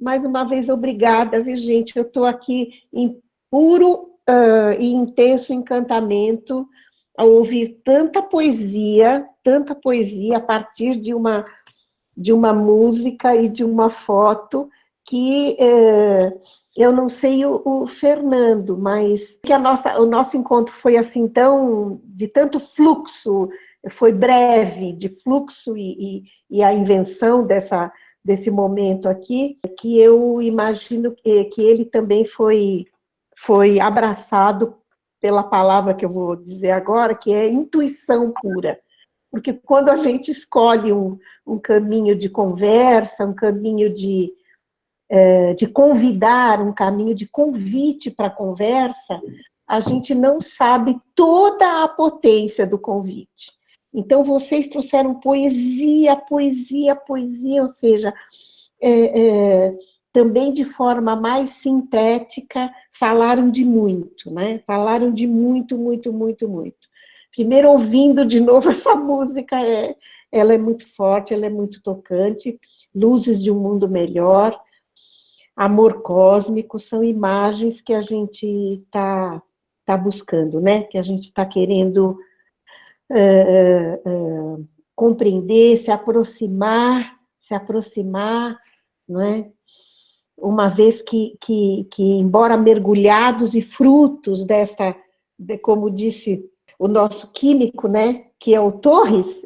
Mais uma vez, obrigada, viu, gente? Eu estou aqui em puro e intenso encantamento ao ouvir tanta poesia a partir de uma música e de uma foto que eu não sei o Fernando, mas que o nosso encontro foi assim de tanto fluxo, foi breve, de fluxo e a invenção desse momento aqui, que eu imagino que ele também foi abraçado pela palavra que eu vou dizer agora, que é intuição pura. Porque quando a gente escolhe um caminho de conversa, um caminho de convidar, um caminho de convite para a conversa, a gente não sabe toda a potência do convite. Então, vocês trouxeram poesia, ou seja, também de forma mais sintética, falaram de muito, né? Falaram de muito, muito, muito, muito. Primeiro, ouvindo de novo essa música, ela é muito forte, ela é muito tocante, Luzes de um Mundo Melhor, Amor Cósmico, são imagens que a gente tá buscando, né? Que a gente está querendo compreender, se aproximar, não é? Uma vez que embora mergulhados e frutos como disse o nosso químico, né? Que é o Torres,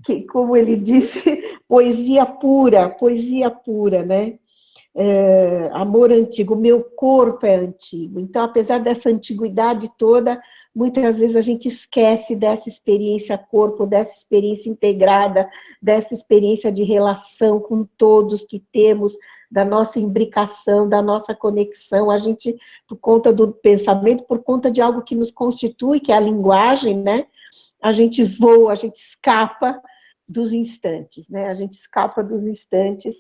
que, como ele disse, poesia pura, né? Amor antigo, meu corpo é antigo. Então, apesar dessa antiguidade toda, muitas vezes a gente esquece dessa experiência corpo, dessa experiência integrada, dessa experiência de relação com todos que temos, da nossa imbricação, da nossa conexão. A gente, por conta do pensamento, por conta de algo que nos constitui, que é a linguagem, né? A gente voa, a gente escapa dos instantes, né? A gente escapa dos instantes,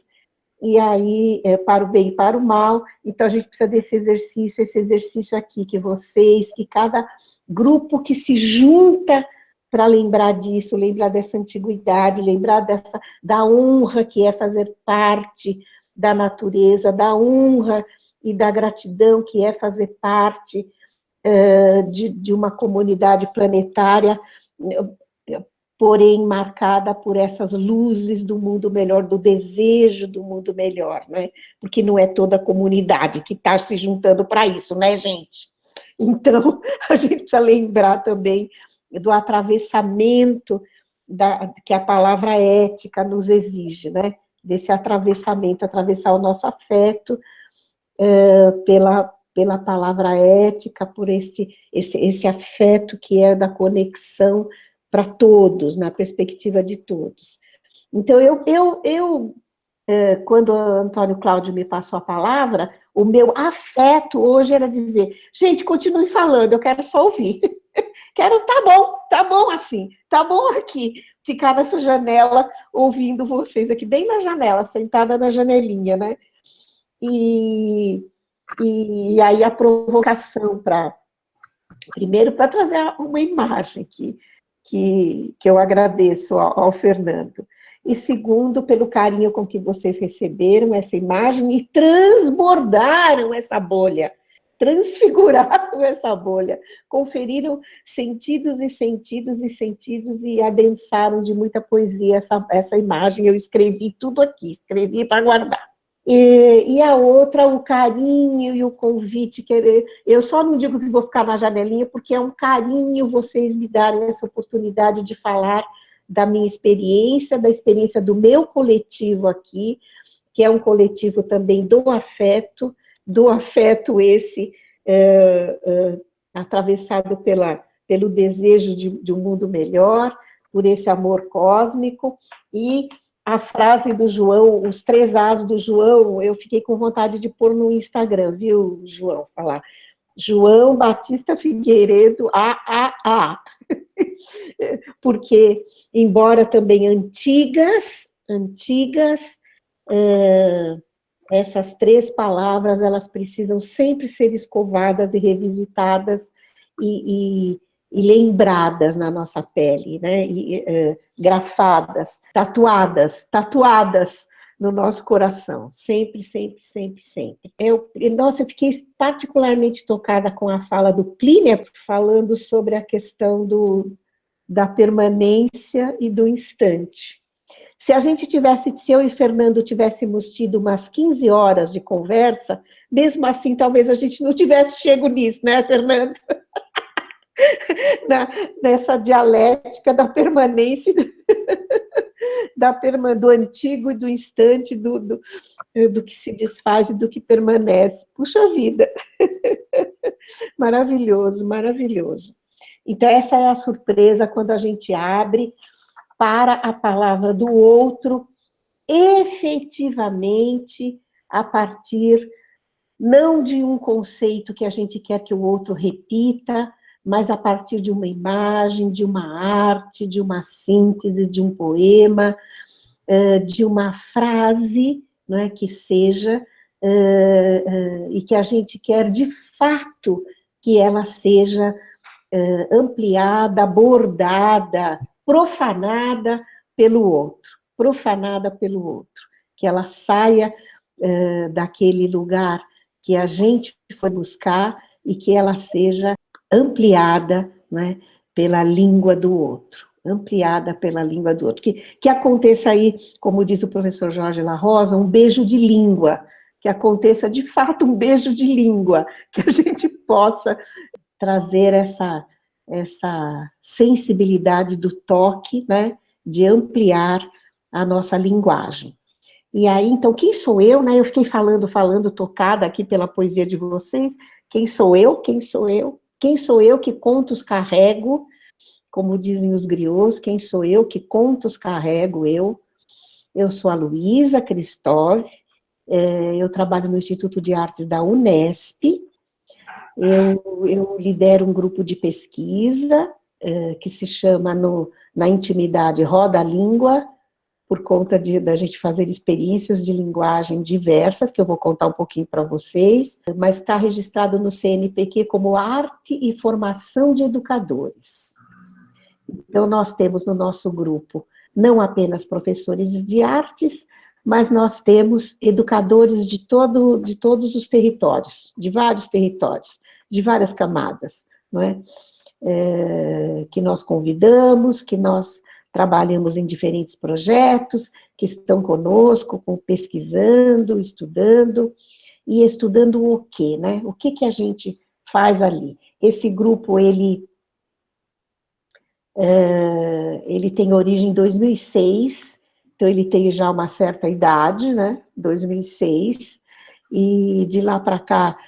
e aí, para o bem e para o mal, então a gente precisa desse exercício aqui, que cada grupo que se junta para lembrar disso, lembrar dessa antiguidade, lembrar da honra que é fazer parte da natureza, da honra e da gratidão que é fazer parte de uma comunidade planetária, porém marcada por essas luzes do mundo melhor, do desejo do mundo melhor, né? Porque não é toda a comunidade que está se juntando para isso, né, gente? Então, a gente precisa lembrar também do atravessamento que a palavra ética nos exige, né? Desse atravessamento, atravessar o nosso afeto pela palavra ética, por esse afeto que é da conexão para todos, na perspectiva de todos. Então, quando o Antônio Cláudio me passou a palavra, o meu afeto hoje era dizer, gente, continue falando, eu quero só ouvir. Tá bom assim, tá bom aqui, ficar nessa janela, ouvindo vocês aqui, bem na janela, sentada na janelinha, né? E aí a provocação primeiro, para trazer uma imagem que eu agradeço ao Fernando, e segundo, pelo carinho com que vocês receberam essa imagem e transbordaram essa bolha, transfiguraram essa bolha, conferiram sentidos e sentidos e sentidos e adensaram de muita poesia essa imagem. Eu escrevi tudo aqui, escrevi para guardar. E a outra, o carinho e o convite, eu só não digo que vou ficar na janelinha, porque é um carinho vocês me darem essa oportunidade de falar da minha experiência, da experiência do meu coletivo aqui, que é um coletivo também do afeto esse atravessado pelo desejo de um mundo melhor, por esse amor cósmico, e a frase do João, os 3 As do João, eu fiquei com vontade de pôr no Instagram, viu, João? Falar. João Batista Figueiredo, A. Porque, embora também antigas, essas 3 palavras, elas precisam sempre ser escovadas e revisitadas e lembradas na nossa pele, né? Grafadas, tatuadas no nosso coração, sempre, sempre, sempre, sempre. Nossa, eu fiquei particularmente tocada com a fala do Plínio, falando sobre a questão da permanência e do instante. Se eu e Fernando tivéssemos tido umas 15 horas de conversa, mesmo assim, talvez a gente não tivesse chego nisso, né, Fernando? Nessa dialética da permanência, do antigo e do instante, do que se desfaz e do que permanece. Puxa vida! Maravilhoso, maravilhoso. Então, essa é a surpresa quando a gente abre para a palavra do outro, efetivamente, a partir não de um conceito que a gente quer que o outro repita, mas a partir de uma imagem, de uma arte, de uma síntese, de um poema, de uma frase, não é, que seja, e que a gente quer, de fato, que ela seja ampliada, bordada, profanada pelo outro, que ela saia daquele lugar que a gente foi buscar e que ela seja ampliada, né, pela língua do outro, que aconteça aí, como diz o professor Jorge La Rosa, um beijo de língua, que aconteça de fato um beijo de língua, que a gente possa trazer essa sensibilidade do toque, né, de ampliar a nossa linguagem. E aí, então, quem sou eu, né? Eu fiquei falando, tocada aqui pela poesia de vocês. Quem sou eu? Quem sou eu? Quem sou eu que contos carrego? Como dizem os griots, quem sou eu que contos carrego eu? Eu sou a Luísa Cristóvão, eu trabalho no Instituto de Artes da Unesp, eu lidero um grupo de pesquisa que se chama, na intimidade, Roda a Língua, por conta da gente fazer experiências de linguagem diversas, que eu vou contar um pouquinho para vocês, mas está registrado no CNPq como Arte e Formação de Educadores. Então, nós temos no nosso grupo não apenas professores de artes, mas nós temos educadores de todos os territórios, de vários territórios, de várias camadas, não é? Que nós convidamos, que nós trabalhamos em diferentes projetos, que estão conosco, pesquisando, e estudando o quê, né? O que a gente faz ali? Esse grupo, ele tem origem em 2006, então ele tem já uma certa idade, né? 2006, e de lá para cá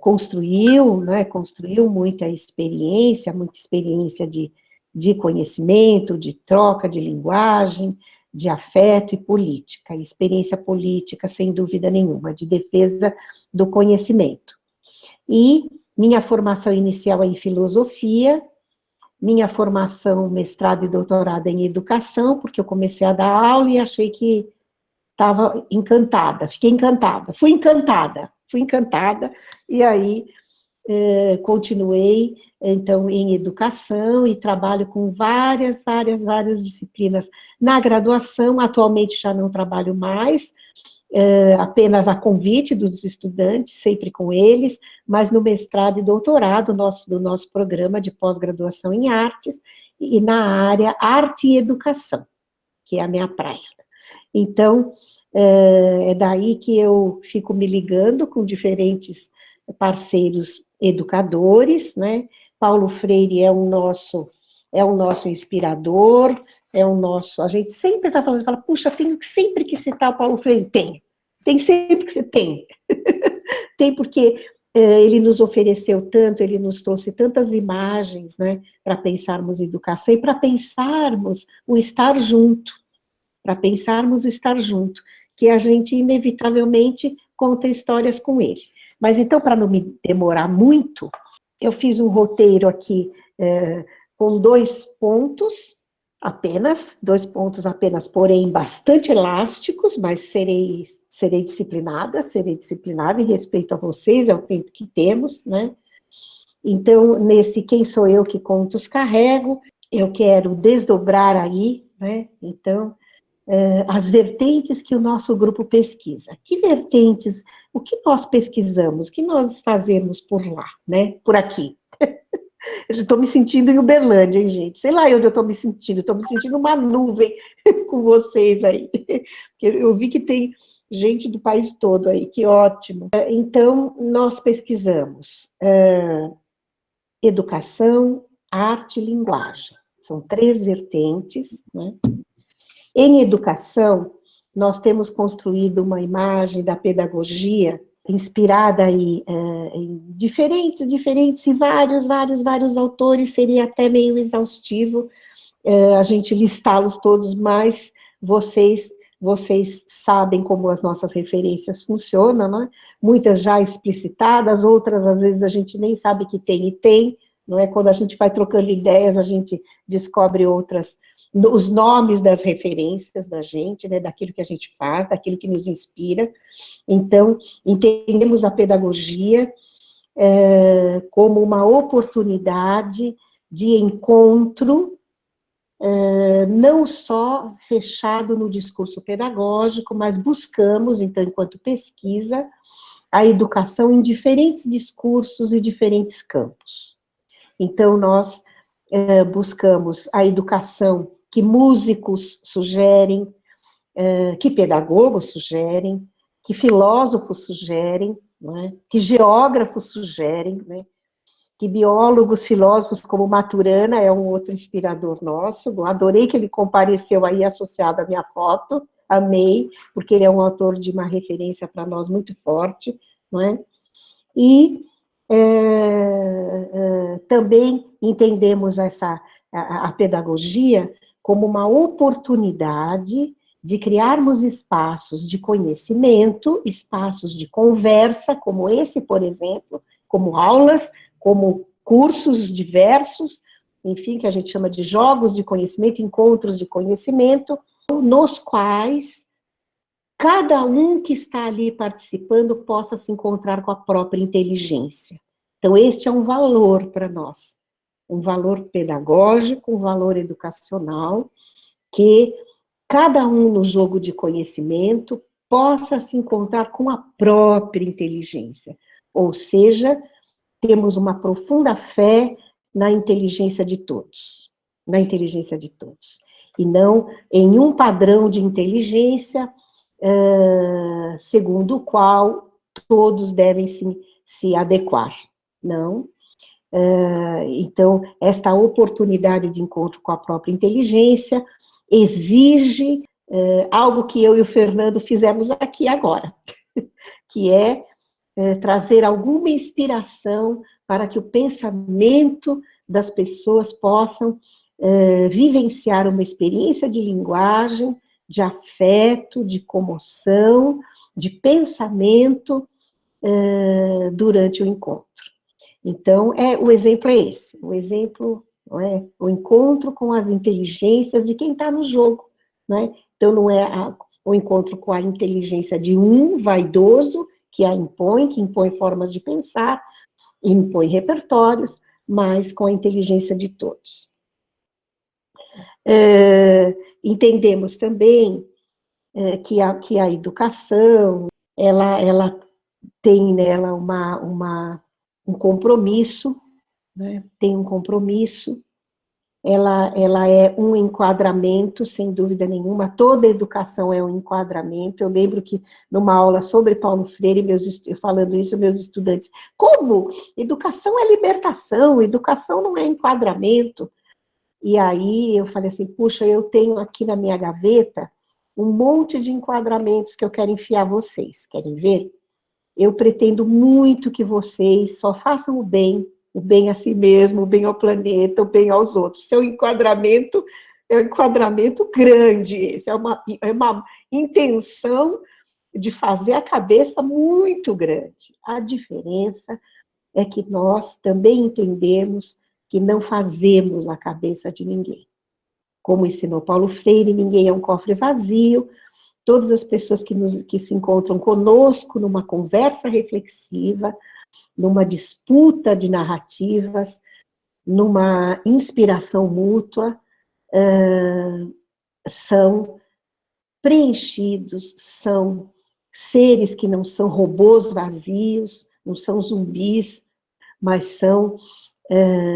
construiu muita experiência de conhecimento, de troca de linguagem, de afeto e política, experiência política, sem dúvida nenhuma, de defesa do conhecimento. E minha formação inicial é em filosofia, minha formação, mestrado e doutorado em educação, porque eu comecei a dar aula e achei que estava encantada, fui encantada, e aí continuei, então, em educação e trabalho com várias disciplinas na graduação. Atualmente já não trabalho mais, apenas a convite dos estudantes, sempre com eles, mas no mestrado e doutorado do nosso programa de pós-graduação em artes, e na área arte e educação, que é a minha praia. Então, é daí que eu fico me ligando com diferentes parceiros educadores, né? Paulo Freire é o nosso inspirador, a gente sempre está falando, fala, puxa, tem sempre que citar o Paulo Freire, tem sempre que tem, tem porque ele nos ofereceu tanto, ele nos trouxe tantas imagens, né, para pensarmos educação e para pensarmos o estar junto, que a gente inevitavelmente conta histórias com ele. Mas então, para não me demorar muito, eu fiz um roteiro aqui com 2 pontos apenas, porém bastante elásticos, mas serei disciplinada em respeito a vocês, é o tempo que temos, né? Então, nesse Quem Sou Eu que Contos Carrego, eu quero desdobrar aí, né? Então, as vertentes que o nosso grupo pesquisa. Que vertentes, o que nós pesquisamos, o que nós fazemos por lá, né? Por aqui. Eu estou me sentindo em Uberlândia, hein, gente? Sei lá onde eu estou me sentindo uma nuvem com vocês aí. Eu vi que tem gente do país todo aí, que ótimo. Então, nós pesquisamos educação, arte e linguagem. São 3 vertentes, né? Em educação, nós temos construído uma imagem da pedagogia inspirada aí, em diferentes, e vários autores, seria até meio exaustivo a gente listá-los todos, mas vocês sabem como as nossas referências funcionam, né? Muitas já explicitadas, outras às vezes a gente nem sabe que tem e tem, não é? Quando a gente vai trocando ideias, a gente descobre outras, os nomes das referências da gente, né? Daquilo que a gente faz, daquilo que nos inspira. Então, entendemos a pedagogia como uma oportunidade de encontro, não só fechado no discurso pedagógico, mas buscamos, então, enquanto pesquisa, a educação em diferentes discursos e diferentes campos. Então, nós buscamos a educação que músicos sugerem, que pedagogos sugerem, que filósofos sugerem, né, que geógrafos sugerem, né, que biólogos, filósofos como Maturana é um outro inspirador nosso. Eu adorei que ele compareceu aí associado à minha foto, amei, porque ele é um autor de uma referência para nós muito forte, não é? E também entendemos a pedagogia como uma oportunidade de criarmos espaços de conhecimento, espaços de conversa, como esse, por exemplo, como aulas, como cursos diversos, enfim, que a gente chama de jogos de conhecimento, encontros de conhecimento, nos quais cada um que está ali participando possa se encontrar com a própria inteligência. Então, este é um valor para nós, um valor pedagógico, um valor educacional, que cada um no jogo de conhecimento possa se encontrar com a própria inteligência, ou seja, temos uma profunda fé na inteligência de todos, e não em um padrão de inteligência segundo o qual todos devem se adequar, não. Então, esta oportunidade de encontro com a própria inteligência exige algo que eu e o Fernando fizemos aqui agora, que é trazer alguma inspiração para que o pensamento das pessoas possam vivenciar uma experiência de linguagem, de afeto, de comoção, de pensamento durante o encontro. Então, o exemplo é esse, o exemplo, não é, o encontro com as inteligências de quem está no jogo, né? Então, não é o encontro com a inteligência de um vaidoso, que impõe formas de pensar, impõe repertórios, mas com a inteligência de todos. Entendemos também que a educação, ela tem nela um compromisso, né? Tem um compromisso, ela é um enquadramento, sem dúvida nenhuma, toda educação é um enquadramento. Eu lembro que numa aula sobre Paulo Freire, falando isso, meus estudantes, como? Educação é libertação, educação não é enquadramento. E aí eu falei assim, puxa, eu tenho aqui na minha gaveta um monte de enquadramentos que eu quero enfiar vocês, querem ver? Eu pretendo muito que vocês só façam o bem a si mesmo, o bem ao planeta, o bem aos outros. Seu enquadramento é um enquadramento grande, esse é uma intenção de fazer a cabeça muito grande. A diferença é que nós também entendemos que não fazemos a cabeça de ninguém. Como ensinou Paulo Freire, ninguém é um cofre vazio. Todas as pessoas que se encontram conosco numa conversa reflexiva, numa disputa de narrativas, numa inspiração mútua, são preenchidos, são seres que não são robôs vazios, não são zumbis, mas são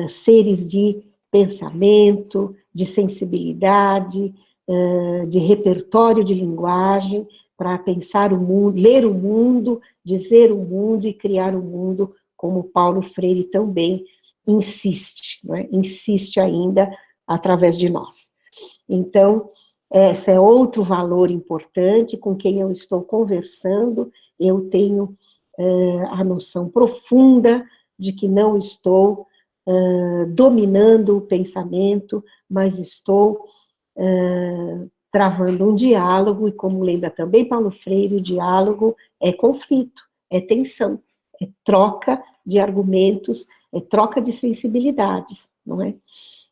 seres de pensamento, de sensibilidade, de repertório de linguagem, para pensar o mundo, ler o mundo, dizer o mundo e criar o mundo, como Paulo Freire também insiste, não é? Insiste ainda através de nós. Então, esse é outro valor importante com quem eu estou conversando, eu tenho a noção profunda de que não estou dominando o pensamento, mas estou travando um diálogo, e como lembra também Paulo Freire, o diálogo é conflito, é tensão, é troca de argumentos, é troca de sensibilidades, não é?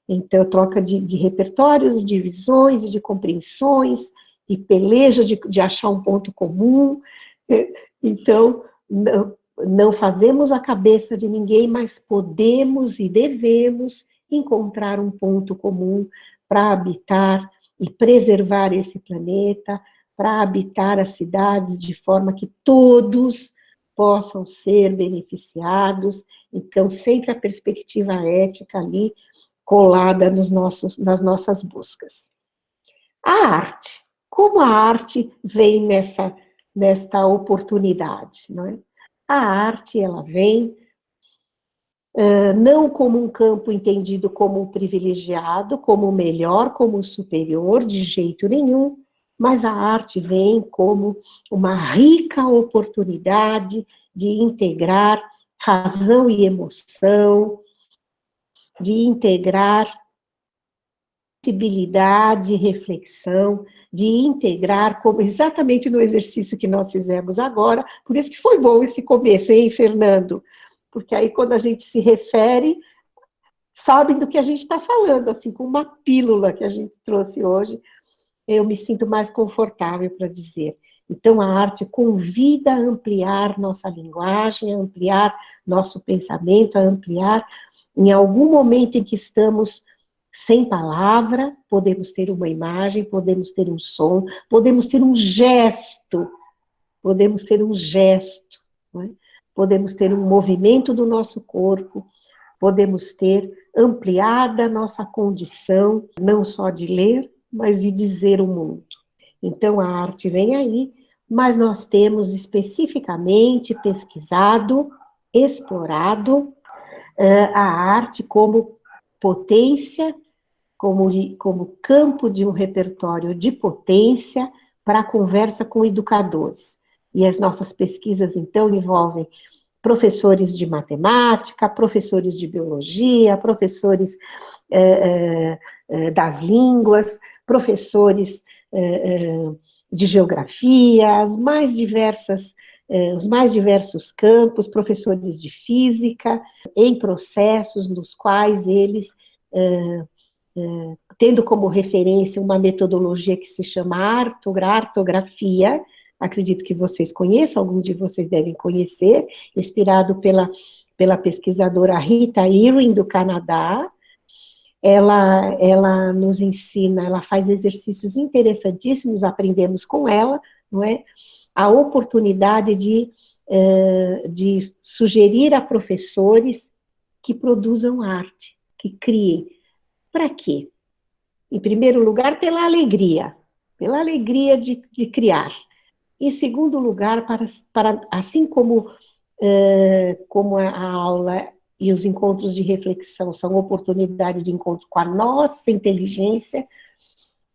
Então, troca de repertórios, de visões e de compreensões, e peleja de achar um ponto comum. Então, não fazemos a cabeça de ninguém, mas podemos e devemos encontrar um ponto comum para habitar e preservar esse planeta, para habitar as cidades de forma que todos possam ser beneficiados. Então, sempre a perspectiva ética ali, colada nas nossas buscas. A arte, como a arte vem nesta oportunidade, não é? A arte, ela vem não como um campo entendido como um privilegiado, como o melhor, como o superior, de jeito nenhum, mas a arte vem como uma rica oportunidade de integrar razão e emoção, de integrar sensibilidade, reflexão, de integrar, como exatamente no exercício que nós fizemos agora, por isso que foi bom esse começo, hein, Fernando? Porque aí quando a gente se refere, sabem do que a gente está falando, assim, com uma pílula que a gente trouxe hoje, eu me sinto mais confortável para dizer. Então, a arte convida a ampliar nossa linguagem, a ampliar nosso pensamento, a ampliar, em algum momento em que estamos sem palavra, podemos ter uma imagem, podemos ter um som, podemos ter um gesto, podemos ter um gesto, não é? Podemos ter um movimento do nosso corpo, podemos ter ampliada a nossa condição, não só de ler, mas de dizer o mundo. Então, a arte vem aí, mas nós temos especificamente pesquisado, explorado a arte como potência, como campo de um repertório de potência para a conversa com educadores. E as nossas pesquisas, então, envolvem professores de matemática, professores de biologia, professores das línguas, professores de geografia, os mais diversos campos, professores de física, em processos nos quais eles, tendo como referência uma metodologia que se chama artografia, acredito que vocês conheçam, alguns de vocês devem conhecer, inspirado pela pesquisadora Rita Ewing, do Canadá. Ela nos ensina, ela faz exercícios interessantíssimos, aprendemos com ela, não é? A oportunidade de sugerir a professores que produzam arte, que criem. Para quê? Em primeiro lugar, pela alegria de criar. Em segundo lugar, para assim como a aula e os encontros de reflexão são oportunidade de encontro com a nossa inteligência,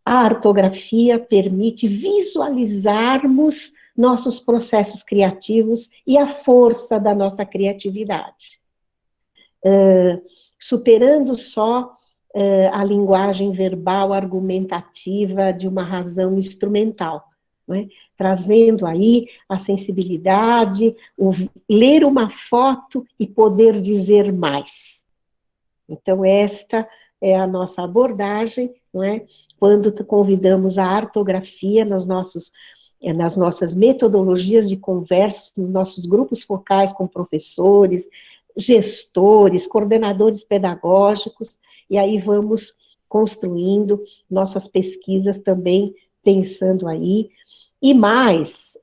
a artografia permite visualizarmos nossos processos criativos e a força da nossa criatividade. Superando só a linguagem verbal argumentativa de uma razão instrumental, não é? Trazendo aí a sensibilidade, ler uma foto e poder dizer mais. Então, esta é a nossa abordagem, não é? Quando convidamos a artografia nas nossas metodologias de conversa, nos nossos grupos focais com professores, gestores, coordenadores pedagógicos, e aí vamos construindo nossas pesquisas também pensando aí, e mais,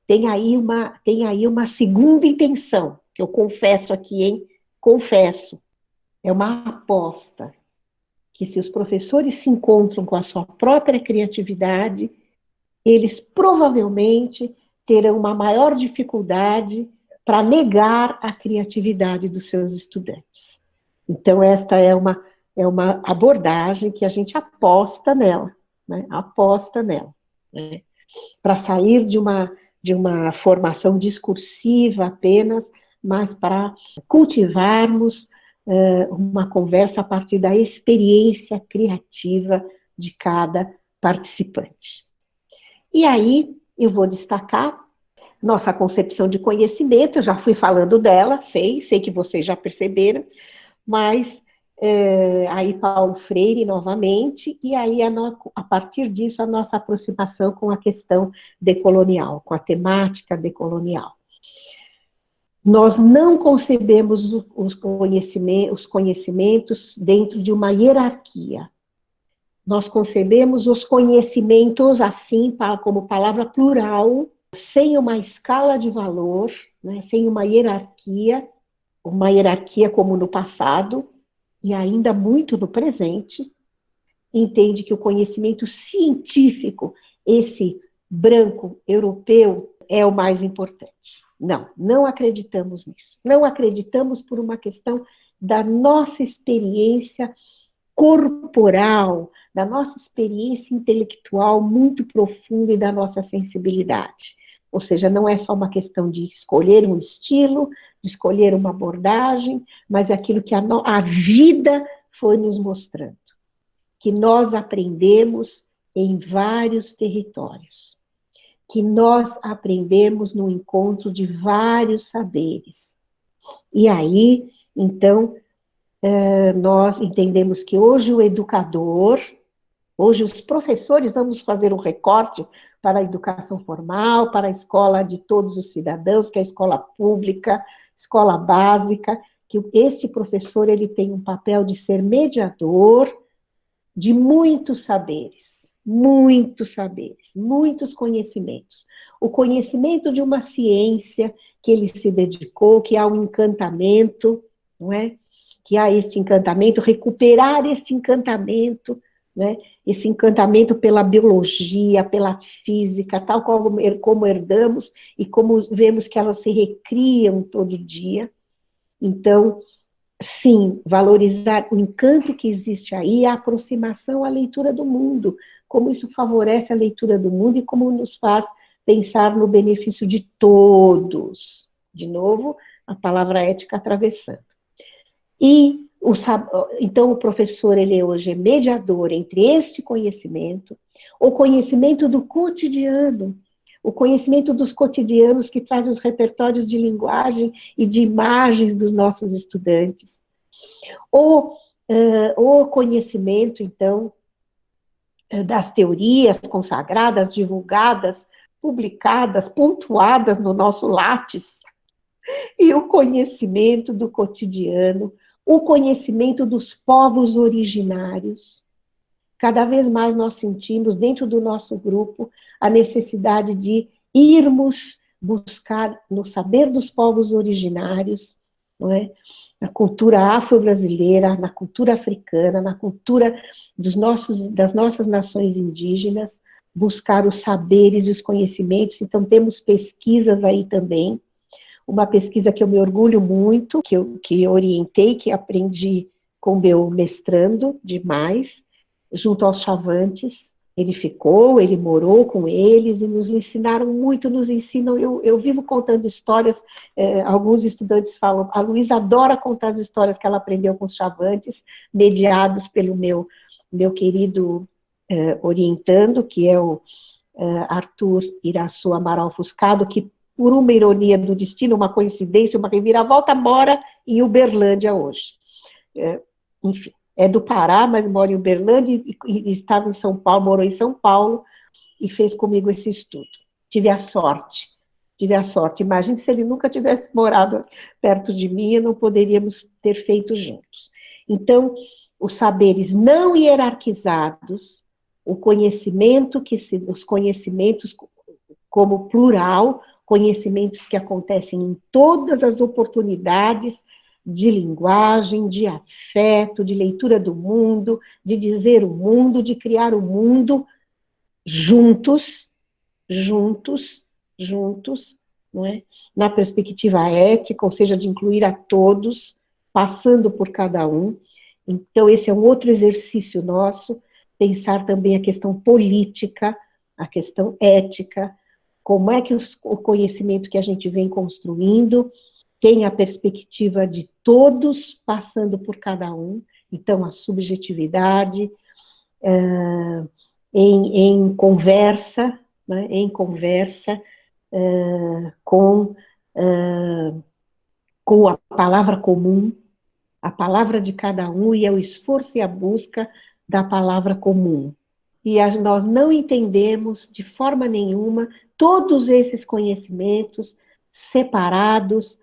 tem aí uma segunda intenção, que eu confesso aqui, hein? Confesso, é uma aposta, que se os professores se encontram com a sua própria criatividade, eles provavelmente terão uma maior dificuldade para negar a criatividade dos seus estudantes. Então, esta é uma abordagem que a gente aposta nela, né? Aposta nela, né? Para sair de uma formação discursiva apenas, mas para cultivarmos uma conversa a partir da experiência criativa de cada participante. E aí, eu vou destacar nossa concepção de conhecimento, eu já fui falando dela, sei que vocês já perceberam, mas aí Paulo Freire novamente, e aí a partir disso a nossa aproximação com a questão decolonial, com a temática decolonial. Nós não concebemos os conhecimentos dentro de uma hierarquia. Nós concebemos os conhecimentos assim, como palavra plural, sem uma escala de valor, né, sem uma hierarquia como no passado, e ainda muito no presente, entende que o conhecimento científico, esse branco europeu, é o mais importante. Não, não acreditamos nisso. Não acreditamos por uma questão da nossa experiência corporal, da nossa experiência intelectual muito profunda e da nossa sensibilidade. Ou seja, não é só uma questão de escolher um estilo, de escolher uma abordagem, mas é aquilo que a vida foi nos mostrando, que nós aprendemos em vários territórios, que nós aprendemos no encontro de vários saberes. E aí, então, nós entendemos que hoje o educador, hoje os professores, vamos fazer um recorte para a educação formal, para a escola de todos os cidadãos, que é a escola pública, escola básica, que este professor ele tem um papel de ser mediador de muitos saberes, muitos conhecimentos. O conhecimento de uma ciência que ele se dedicou, que há um encantamento, não é? Que há este encantamento, recuperar este encantamento, né? Esse encantamento pela biologia, pela física, tal como herdamos e como vemos que elas se recriam todo dia. Então, sim, valorizar o encanto que existe aí, a aproximação à leitura do mundo, como isso favorece a leitura do mundo e como nos faz pensar no benefício de todos. De novo, a palavra ética atravessando. E, então, o professor, ele hoje é mediador entre este conhecimento, o conhecimento do cotidiano, o conhecimento dos cotidianos que traz os repertórios de linguagem e de imagens dos nossos estudantes. O conhecimento, então, das teorias consagradas, divulgadas, publicadas, pontuadas no nosso Lattes, e o conhecimento do cotidiano, o conhecimento dos povos originários. Cada vez mais nós sentimos, dentro do nosso grupo, a necessidade de irmos buscar no saber dos povos originários, não é? Na cultura afro-brasileira, na cultura africana, na cultura das nossas nações indígenas, buscar os saberes e os conhecimentos. Então, temos pesquisas aí também. Uma pesquisa que eu me orgulho muito, que eu orientei, que aprendi com meu mestrando demais, junto aos Chavantes. Ele morou com eles e nos ensinaram muito, nos ensinam. Eu vivo contando histórias, alguns estudantes falam, a Luísa adora contar as histórias que ela aprendeu com os Chavantes, mediados pelo meu querido orientando, que é o Arthur Iraçu Amaral Fuscado, que por uma ironia do destino, uma coincidência, uma reviravolta, mora em Uberlândia hoje. Enfim, é do Pará, mas mora em Uberlândia e estava em São Paulo, morou em São Paulo e fez comigo esse estudo. Tive a sorte. Imagine se ele nunca tivesse morado perto de mim, não poderíamos ter feito juntos. Então, os saberes não hierarquizados, o conhecimento os conhecimentos como plural, conhecimentos que acontecem em todas as oportunidades de linguagem, de afeto, de leitura do mundo, de dizer o mundo, de criar o mundo juntos, juntos, juntos, não é? Na perspectiva ética, ou seja, de incluir a todos, passando por cada um. Então, esse é um outro exercício nosso, pensar também a questão política, a questão ética, como é que o conhecimento que a gente vem construindo tem a perspectiva de todos passando por cada um, então a subjetividade, em conversa, né, em conversa com a palavra comum, a palavra de cada um, e é o esforço e a busca da palavra comum. E nós não entendemos de forma nenhuma todos esses conhecimentos separados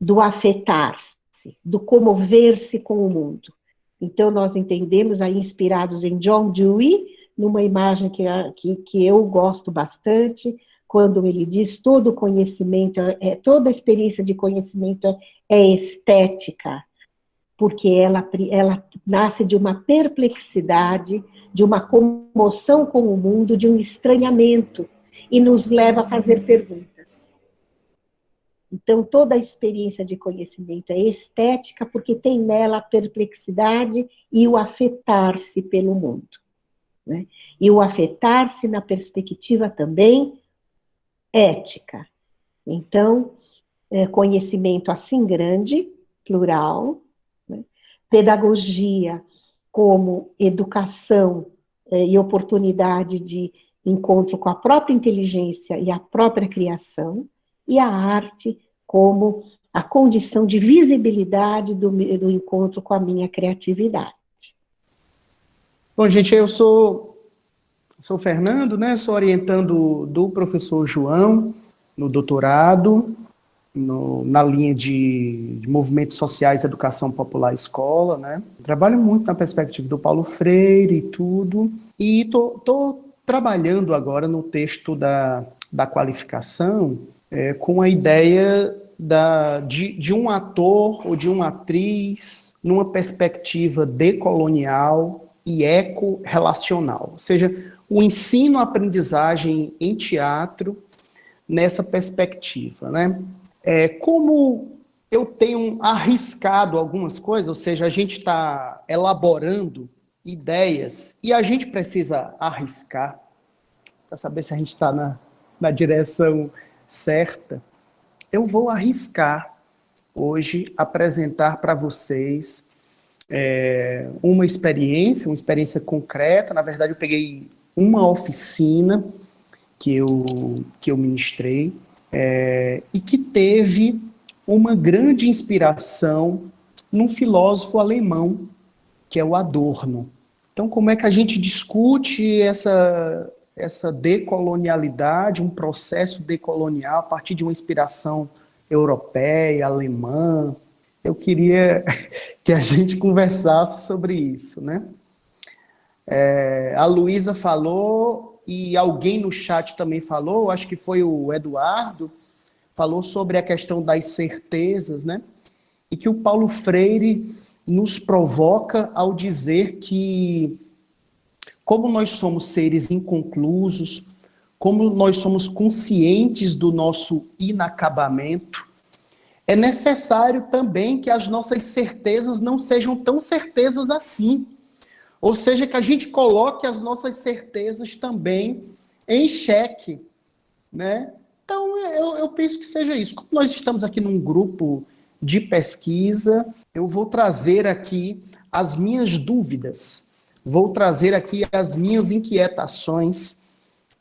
do afetar-se, do comover-se com o mundo. Então, nós entendemos, aí inspirados em John Dewey, numa imagem que eu gosto bastante, quando ele diz todo conhecimento, toda experiência de conhecimento é estética, porque ela nasce de uma perplexidade, de uma comoção com o mundo, de um estranhamento, e nos leva a fazer perguntas. Então, toda a experiência de conhecimento é estética, porque tem nela a perplexidade e o afetar-se pelo mundo, né? E o afetar-se na perspectiva também ética. Então, conhecimento assim grande, plural, né? Pedagogia como educação e oportunidade de encontro com a própria inteligência e a própria criação, e a arte como a condição de visibilidade do encontro com a minha criatividade. Bom, gente, eu sou o Fernando, né? Sou orientando do professor João no doutorado, na linha de movimentos sociais, educação popular e escola, né? Trabalho muito na perspectiva do Paulo Freire e tudo, e tô trabalhando agora no texto da qualificação com a ideia de um ator ou de uma atriz numa perspectiva decolonial e eco-relacional, ou seja, o ensino-aprendizagem em teatro nessa perspectiva, né? Como eu tenho arriscado algumas coisas, ou seja, a gente está elaborando ideias e a gente precisa arriscar para saber se a gente está na direção certa, eu vou arriscar hoje apresentar para vocês uma experiência concreta. Na verdade, eu peguei uma oficina que eu ministrei, e que teve uma grande inspiração num filósofo alemão, que é o Adorno. Então, como é que a gente discute essa decolonialidade, um processo decolonial a partir de uma inspiração europeia, alemã? Eu queria que a gente conversasse sobre isso, né? A Luísa falou, e alguém no chat também falou, acho que foi o Eduardo, falou sobre a questão das certezas, né? E que o Paulo Freire nos provoca ao dizer que, como nós somos seres inconclusos, como nós somos conscientes do nosso inacabamento, é necessário também que as nossas certezas não sejam tão certezas assim. Ou seja, que a gente coloque as nossas certezas também em xeque, né? Então, eu penso que seja isso. Como nós estamos aqui num grupo de pesquisa, eu vou trazer aqui as minhas dúvidas, vou trazer aqui as minhas inquietações,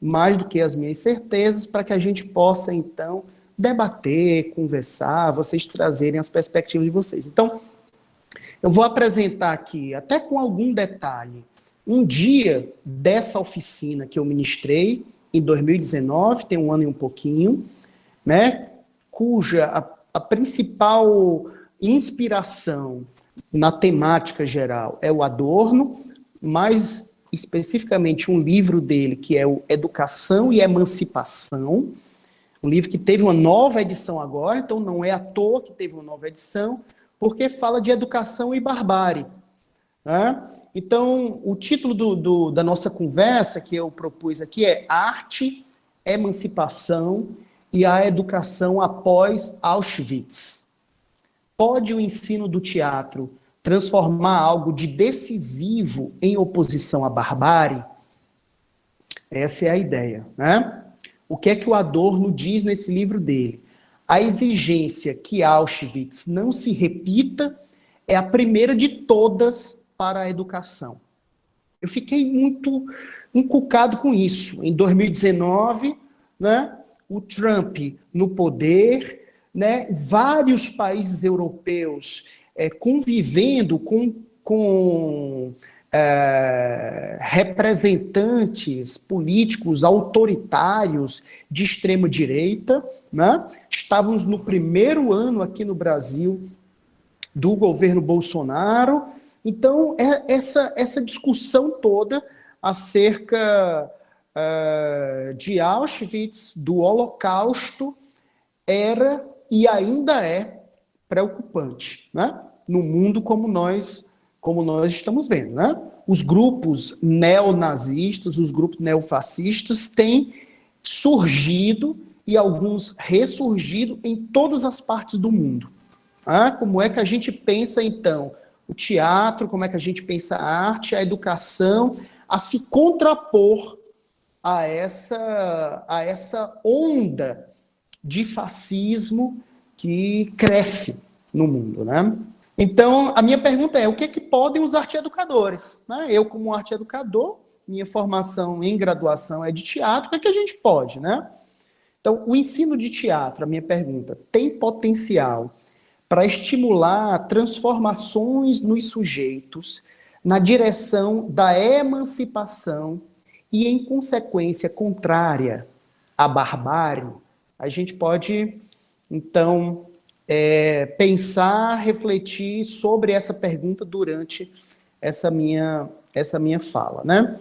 mais do que as minhas certezas, para que a gente possa, então, debater, conversar, vocês trazerem as perspectivas de vocês. Então, eu vou apresentar aqui, até com algum detalhe, um dia dessa oficina que eu ministrei em 2019, tem um ano e um pouquinho, né, cuja a principal inspiração na temática geral é o Adorno, mais especificamente um livro dele, que é o Educação e Emancipação, um livro que teve uma nova edição agora, então não é à toa que teve uma nova edição, porque fala de educação e barbárie, né? Então, o título da nossa conversa, que eu propus aqui, é Arte, Emancipação e a Educação após Auschwitz. Pode o ensino do teatro transformar algo de decisivo em oposição à barbárie? Essa é a ideia, né? O que é que o Adorno diz nesse livro dele? A exigência que Auschwitz não se repita é a primeira de todas para a educação. Eu fiquei muito encucado com isso. Em 2019, né, o Trump no poder, né, vários países europeus convivendo com representantes políticos autoritários de extrema-direita, né? Estávamos no primeiro ano aqui no Brasil do governo Bolsonaro. Então, essa discussão toda acerca de Auschwitz, do Holocausto, era e ainda é preocupante, né? No mundo como nós estamos vendo, né? Os grupos neonazistas, os grupos neofascistas têm surgido e alguns ressurgido em todas as partes do mundo. Como é que a gente pensa, então, o teatro, como é que a gente pensa a arte, a educação, a se contrapor a essa onda de fascismo que cresce no mundo, né? Então, a minha pergunta é, o que podem os arte-educadores? Né? Eu, como arte-educador, minha formação em graduação é de teatro, o que a gente pode, né? Então, o ensino de teatro, a minha pergunta, tem potencial para estimular transformações nos sujeitos na direção da emancipação e, em consequência contrária à barbárie? A gente pode, então, pensar, refletir sobre essa pergunta durante essa minha fala, né?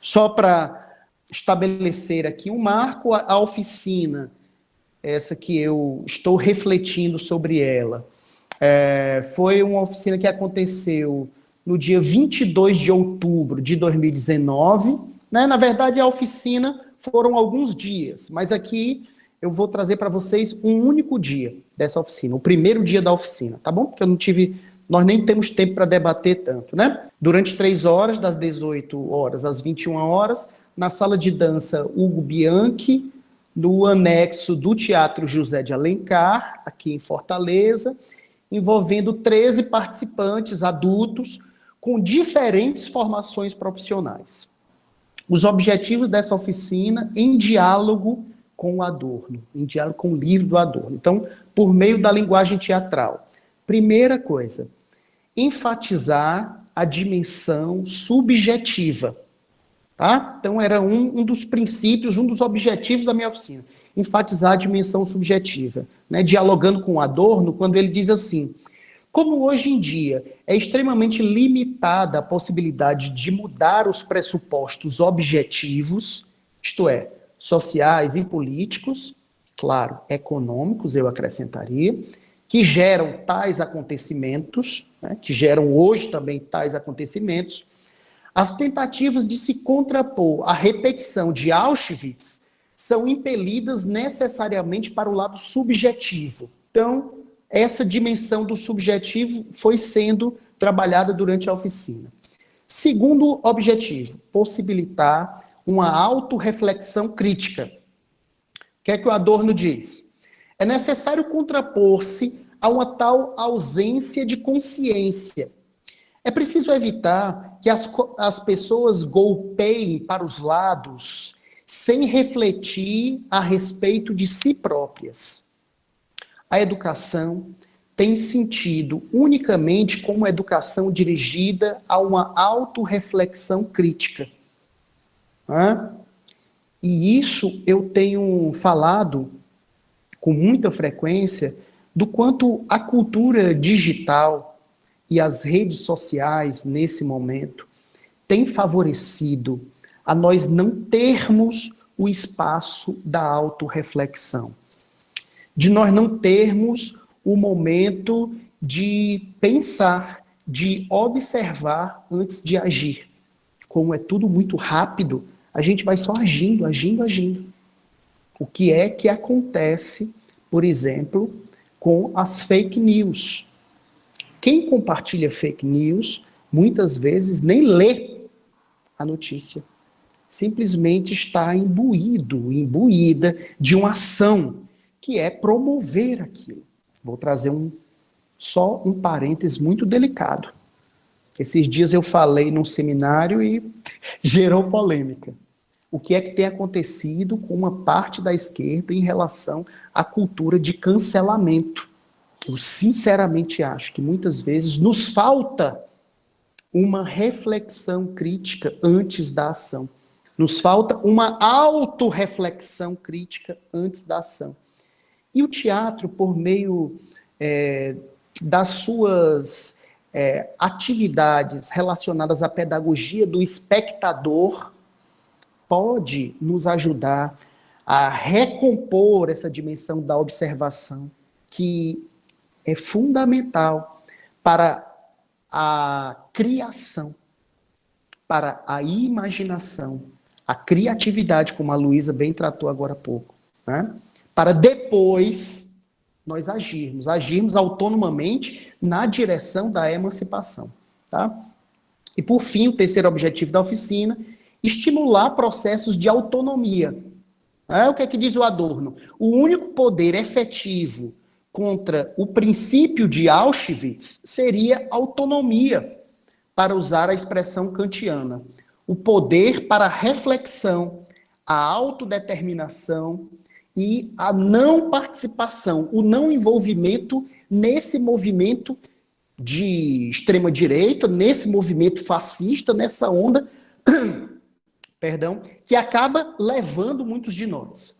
Só para estabelecer aqui um marco, a oficina, essa que eu estou refletindo sobre ela, foi uma oficina que aconteceu no dia 22 de outubro de 2019, né? Na verdade, a oficina foram alguns dias, mas aqui eu vou trazer para vocês um único dia dessa oficina, o primeiro dia da oficina, tá bom? Porque nós nem temos tempo para debater tanto, né? Durante 3 horas, das 18 horas às 21 horas, na sala de dança Hugo Bianchi, no anexo do Teatro José de Alencar, aqui em Fortaleza, envolvendo 13 participantes adultos com diferentes formações profissionais. Os objetivos dessa oficina em diálogo com o Adorno, em diálogo com o livro do Adorno. Então, por meio da linguagem teatral. Primeira coisa, enfatizar a dimensão subjetiva. Tá? Então, era um dos princípios, um dos objetivos da minha oficina, enfatizar a dimensão subjetiva, né? Dialogando com o Adorno, quando ele diz assim, como hoje em dia é extremamente limitada a possibilidade de mudar os pressupostos objetivos, isto é, sociais e políticos, claro, econômicos, eu acrescentaria, que geram tais acontecimentos, né, que geram hoje também tais acontecimentos, as tentativas de se contrapor à repetição de Auschwitz são impelidas necessariamente para o lado subjetivo. Então, essa dimensão do subjetivo foi sendo trabalhada durante a oficina. Segundo objetivo, possibilitar uma autorreflexão crítica. O que é que o Adorno diz? É necessário contrapor-se a uma tal ausência de consciência. É preciso evitar que as pessoas golpeiem para os lados sem refletir a respeito de si próprias. A educação tem sentido unicamente como educação dirigida a uma autorreflexão crítica. E isso eu tenho falado com muita frequência do quanto a cultura digital e as redes sociais, nesse momento, tem favorecido a nós não termos o espaço da autorreflexão, de nós não termos o momento de pensar, de observar antes de agir. Como é tudo muito rápido, a gente vai só agindo, agindo, agindo. O que é que acontece, por exemplo, com as fake news? Quem compartilha fake news, muitas vezes nem lê a notícia. Simplesmente está imbuída de uma ação, que é promover aquilo. Vou trazer só um parênteses muito delicado. Esses dias eu falei num seminário e gerou polêmica. O que é que tem acontecido com uma parte da esquerda em relação à cultura de cancelamento? Eu sinceramente acho que muitas vezes nos falta uma reflexão crítica antes da ação. Nos falta uma autorreflexão crítica antes da ação. E o teatro, por meio das suas atividades relacionadas à pedagogia do espectador, pode nos ajudar a recompor essa dimensão da observação, que é fundamental para a criação, para a imaginação, a criatividade, como a Luísa bem tratou agora há pouco, né? Para depois nós agirmos autonomamente na direção da emancipação, tá? E por fim, o terceiro objetivo da oficina, estimular processos de autonomia. O que é que diz o Adorno? O único poder efetivo contra o princípio de Auschwitz seria autonomia, para usar a expressão kantiana. O poder para a reflexão, a autodeterminação e a não participação, o não envolvimento nesse movimento de extrema-direita, nesse movimento fascista, nessa onda, que acaba levando muitos de nós.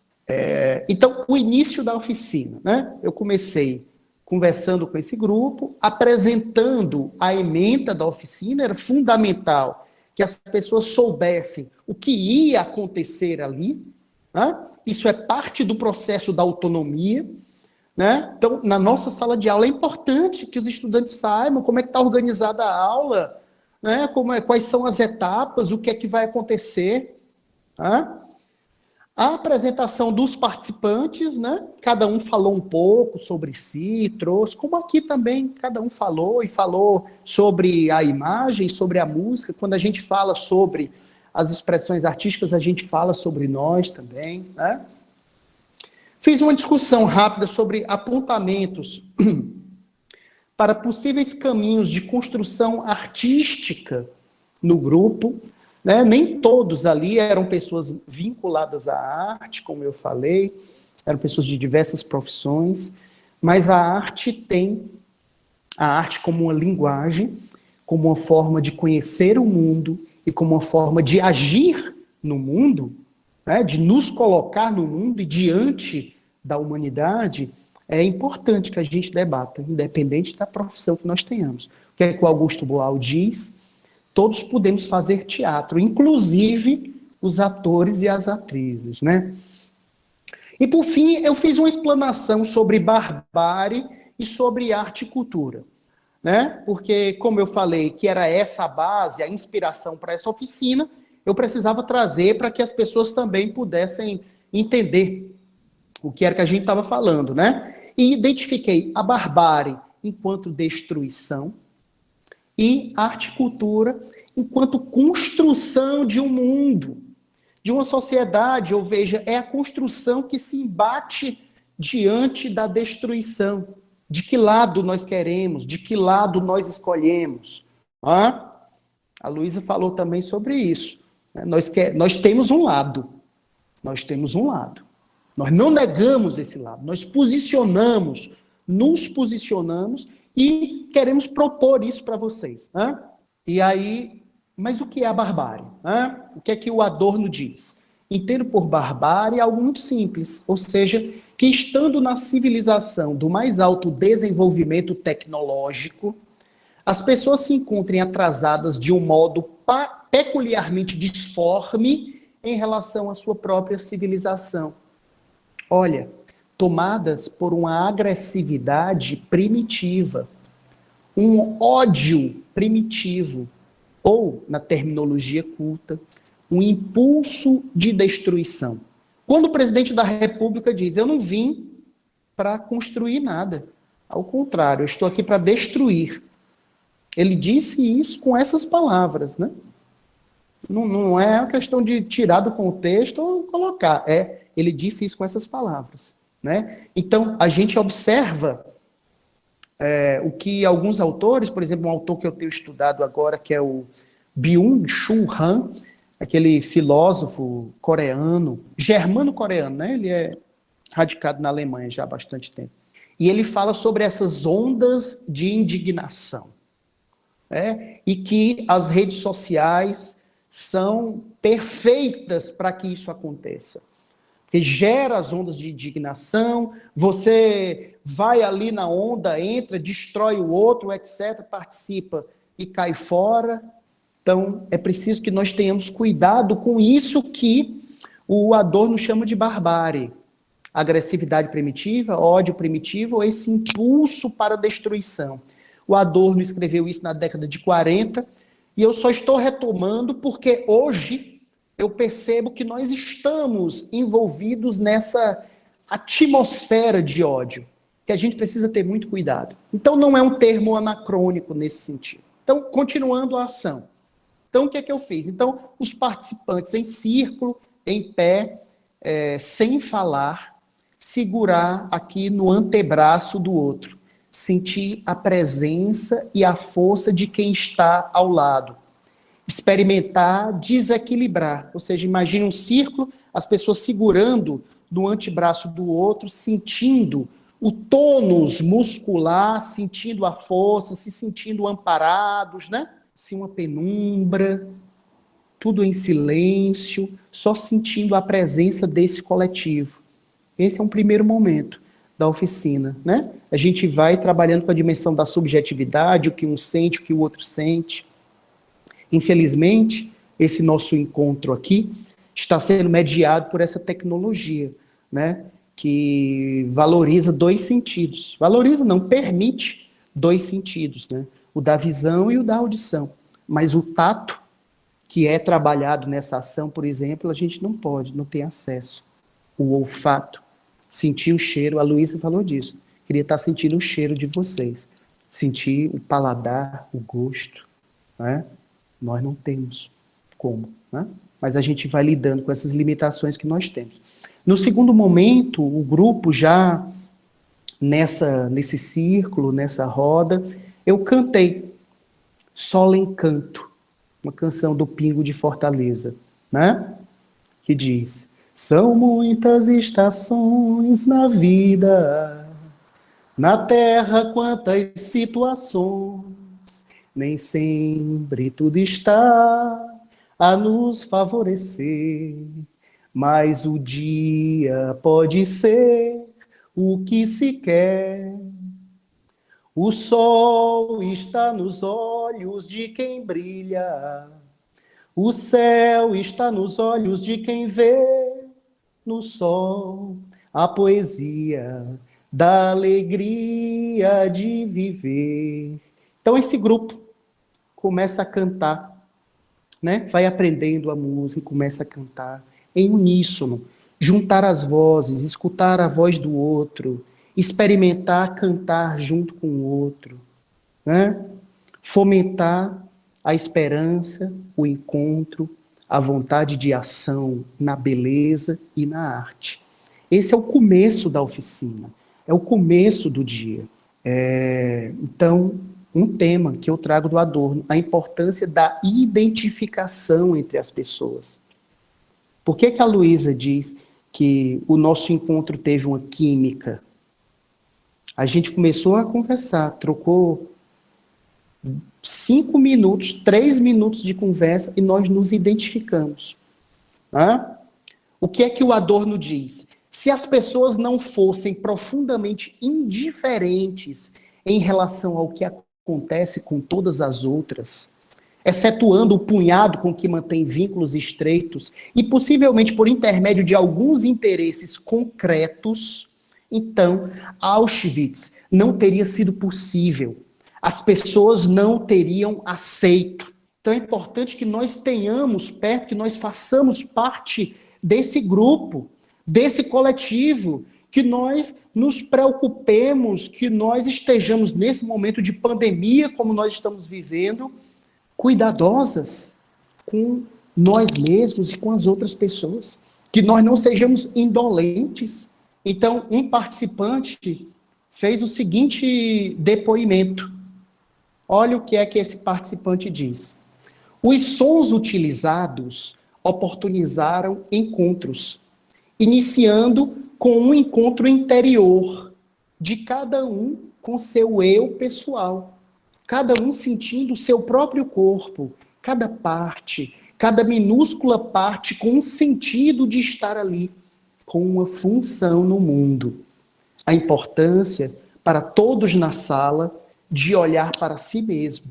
Então, o início da oficina, né? Eu comecei conversando com esse grupo, apresentando a ementa da oficina, era fundamental que as pessoas soubessem o que ia acontecer ali, né? Isso é parte do processo da autonomia, né? Então, na nossa sala de aula é importante que os estudantes saibam como é que está organizada a aula, né? Quais são as etapas, o que é que vai acontecer, né? A apresentação dos participantes, né? Cada um falou um pouco sobre si, trouxe, como aqui também, cada um falou, e falou sobre a imagem, sobre a música. Quando a gente fala sobre as expressões artísticas, a gente fala sobre nós também, né? Fiz uma discussão rápida sobre apontamentos para possíveis caminhos de construção artística no grupo, né? Nem todos ali eram pessoas vinculadas à arte, como eu falei, eram pessoas de diversas profissões, mas a arte como uma linguagem, como uma forma de conhecer o mundo e como uma forma de agir no mundo, né? De nos colocar no mundo e diante da humanidade. É importante que a gente debata, independente da profissão que nós tenhamos. O que é que o Augusto Boal diz? Todos podemos fazer teatro, inclusive os atores e as atrizes, né? E, por fim, eu fiz uma explanação sobre barbárie e sobre arte e cultura, né? Porque, como eu falei, que era essa a base, a inspiração para essa oficina, eu precisava trazer para que as pessoas também pudessem entender o que era que a gente estava falando, né? E identifiquei a barbárie enquanto destruição, e arte e cultura enquanto construção de um mundo, de uma sociedade, ou veja, é a construção que se embate diante da destruição. De que lado nós queremos, de que lado nós escolhemos. A Luísa falou também sobre isso. Nós temos um lado, nós não negamos esse lado, nós nos posicionamos e queremos propor isso para vocês. E aí, mas o que é a barbárie? O que é que o Adorno diz? Entendo por barbárie algo muito simples, ou seja, que estando na civilização do mais alto desenvolvimento tecnológico, as pessoas se encontrem atrasadas de um modo peculiarmente disforme em relação à sua própria civilização. Olha, tomadas por uma agressividade primitiva, um ódio primitivo, ou, na terminologia culta, um impulso de destruição. Quando o presidente da República diz, eu não vim para construir nada, ao contrário, eu estou aqui para destruir. Ele disse isso com essas palavras, né? Não é uma questão de tirar do contexto ou colocar, ele disse isso com essas palavras, né? Então, a gente observa o que alguns autores, por exemplo, um autor que eu tenho estudado agora, que é o Byung-Chul Han, aquele filósofo coreano, germano-coreano, né? Ele é radicado na Alemanha já há bastante tempo. E ele fala sobre essas ondas de indignação, e que as redes sociais são perfeitas para que isso aconteça. Porque gera as ondas de indignação, você vai ali na onda, entra, destrói o outro, etc., participa e cai fora. Então, é preciso que nós tenhamos cuidado com isso que o Adorno chama de barbárie. Agressividade primitiva, ódio primitivo, esse impulso para a destruição. O Adorno escreveu isso na década de 40, e eu só estou retomando porque hoje eu percebo que nós estamos envolvidos nessa atmosfera de ódio, que a gente precisa ter muito cuidado. Então, não é um termo anacrônico nesse sentido. Então, continuando a ação. Então, o que é que eu fiz? Então, os participantes em círculo, em pé, sem falar, segurar aqui no antebraço do outro. Sentir a presença e a força de quem está ao lado. Experimentar, desequilibrar. Ou seja, imagine um círculo, as pessoas segurando no antebraço do outro, sentindo o tônus muscular, sentindo a força, se sentindo amparados, né? Assim, uma penumbra, tudo em silêncio, só sentindo a presença desse coletivo. Esse é um primeiro momento da oficina, né? A gente vai trabalhando com a dimensão da subjetividade, o que um sente, o que o outro sente. Infelizmente, esse nosso encontro aqui está sendo mediado por essa tecnologia, né? Que valoriza dois sentidos. Valoriza, não, permite dois sentidos, né? O da visão e o da audição. Mas o tato, que é trabalhado nessa ação, por exemplo, a gente não pode, não tem acesso. O olfato, sentir o cheiro, a Luísa falou disso. Queria estar sentindo o cheiro de vocês. Sentir o paladar, o gosto, né? Nós não temos como, né? Mas a gente vai lidando com essas limitações que nós temos. No segundo momento, o grupo já nesse círculo, nessa roda, eu cantei Solo Encanto, uma canção do Pingo de Fortaleza, né? Que diz: são muitas estações na vida, na terra quantas situações, nem sempre tudo está a nos favorecer, mas o dia pode ser o que se quer. O sol está nos olhos de quem brilha, o céu está nos olhos de quem vê no sol a poesia da alegria de viver. Então esse grupo começa a cantar, né? Vai aprendendo a música e começa a cantar em uníssono, juntar as vozes, escutar a voz do outro, experimentar cantar junto com o outro, né? Fomentar a esperança, o encontro, a vontade de ação na beleza e na arte. Esse é o começo da oficina, é o começo do dia. Então, um tema que eu trago do Adorno, a importância da identificação entre as pessoas. Por que que a Luísa diz que o nosso encontro teve uma química? A gente começou a conversar, trocou 5 minutos, 3 minutos de conversa e nós nos identificamos. O que é que o Adorno diz? Se as pessoas não fossem profundamente indiferentes em relação ao que acontece acontece com todas as outras, excetuando o punhado com que mantém vínculos estreitos e possivelmente por intermédio de alguns interesses concretos, então Auschwitz não teria sido possível. As pessoas não teriam aceito. Então é importante que nós tenhamos perto, que nós façamos parte desse grupo, desse coletivo, que nós nos preocupemos, que nós estejamos nesse momento de pandemia, como nós estamos vivendo, cuidadosas com nós mesmos e com as outras pessoas. Que nós não sejamos indolentes. Então, um participante fez o seguinte depoimento. Olha o que é que esse participante diz. Os sons utilizados oportunizaram encontros, iniciando com um encontro interior de cada um com seu eu pessoal, cada um sentindo o seu próprio corpo, cada parte, cada minúscula parte com um sentido de estar ali, com uma função no mundo. A importância para todos na sala de olhar para si mesmo,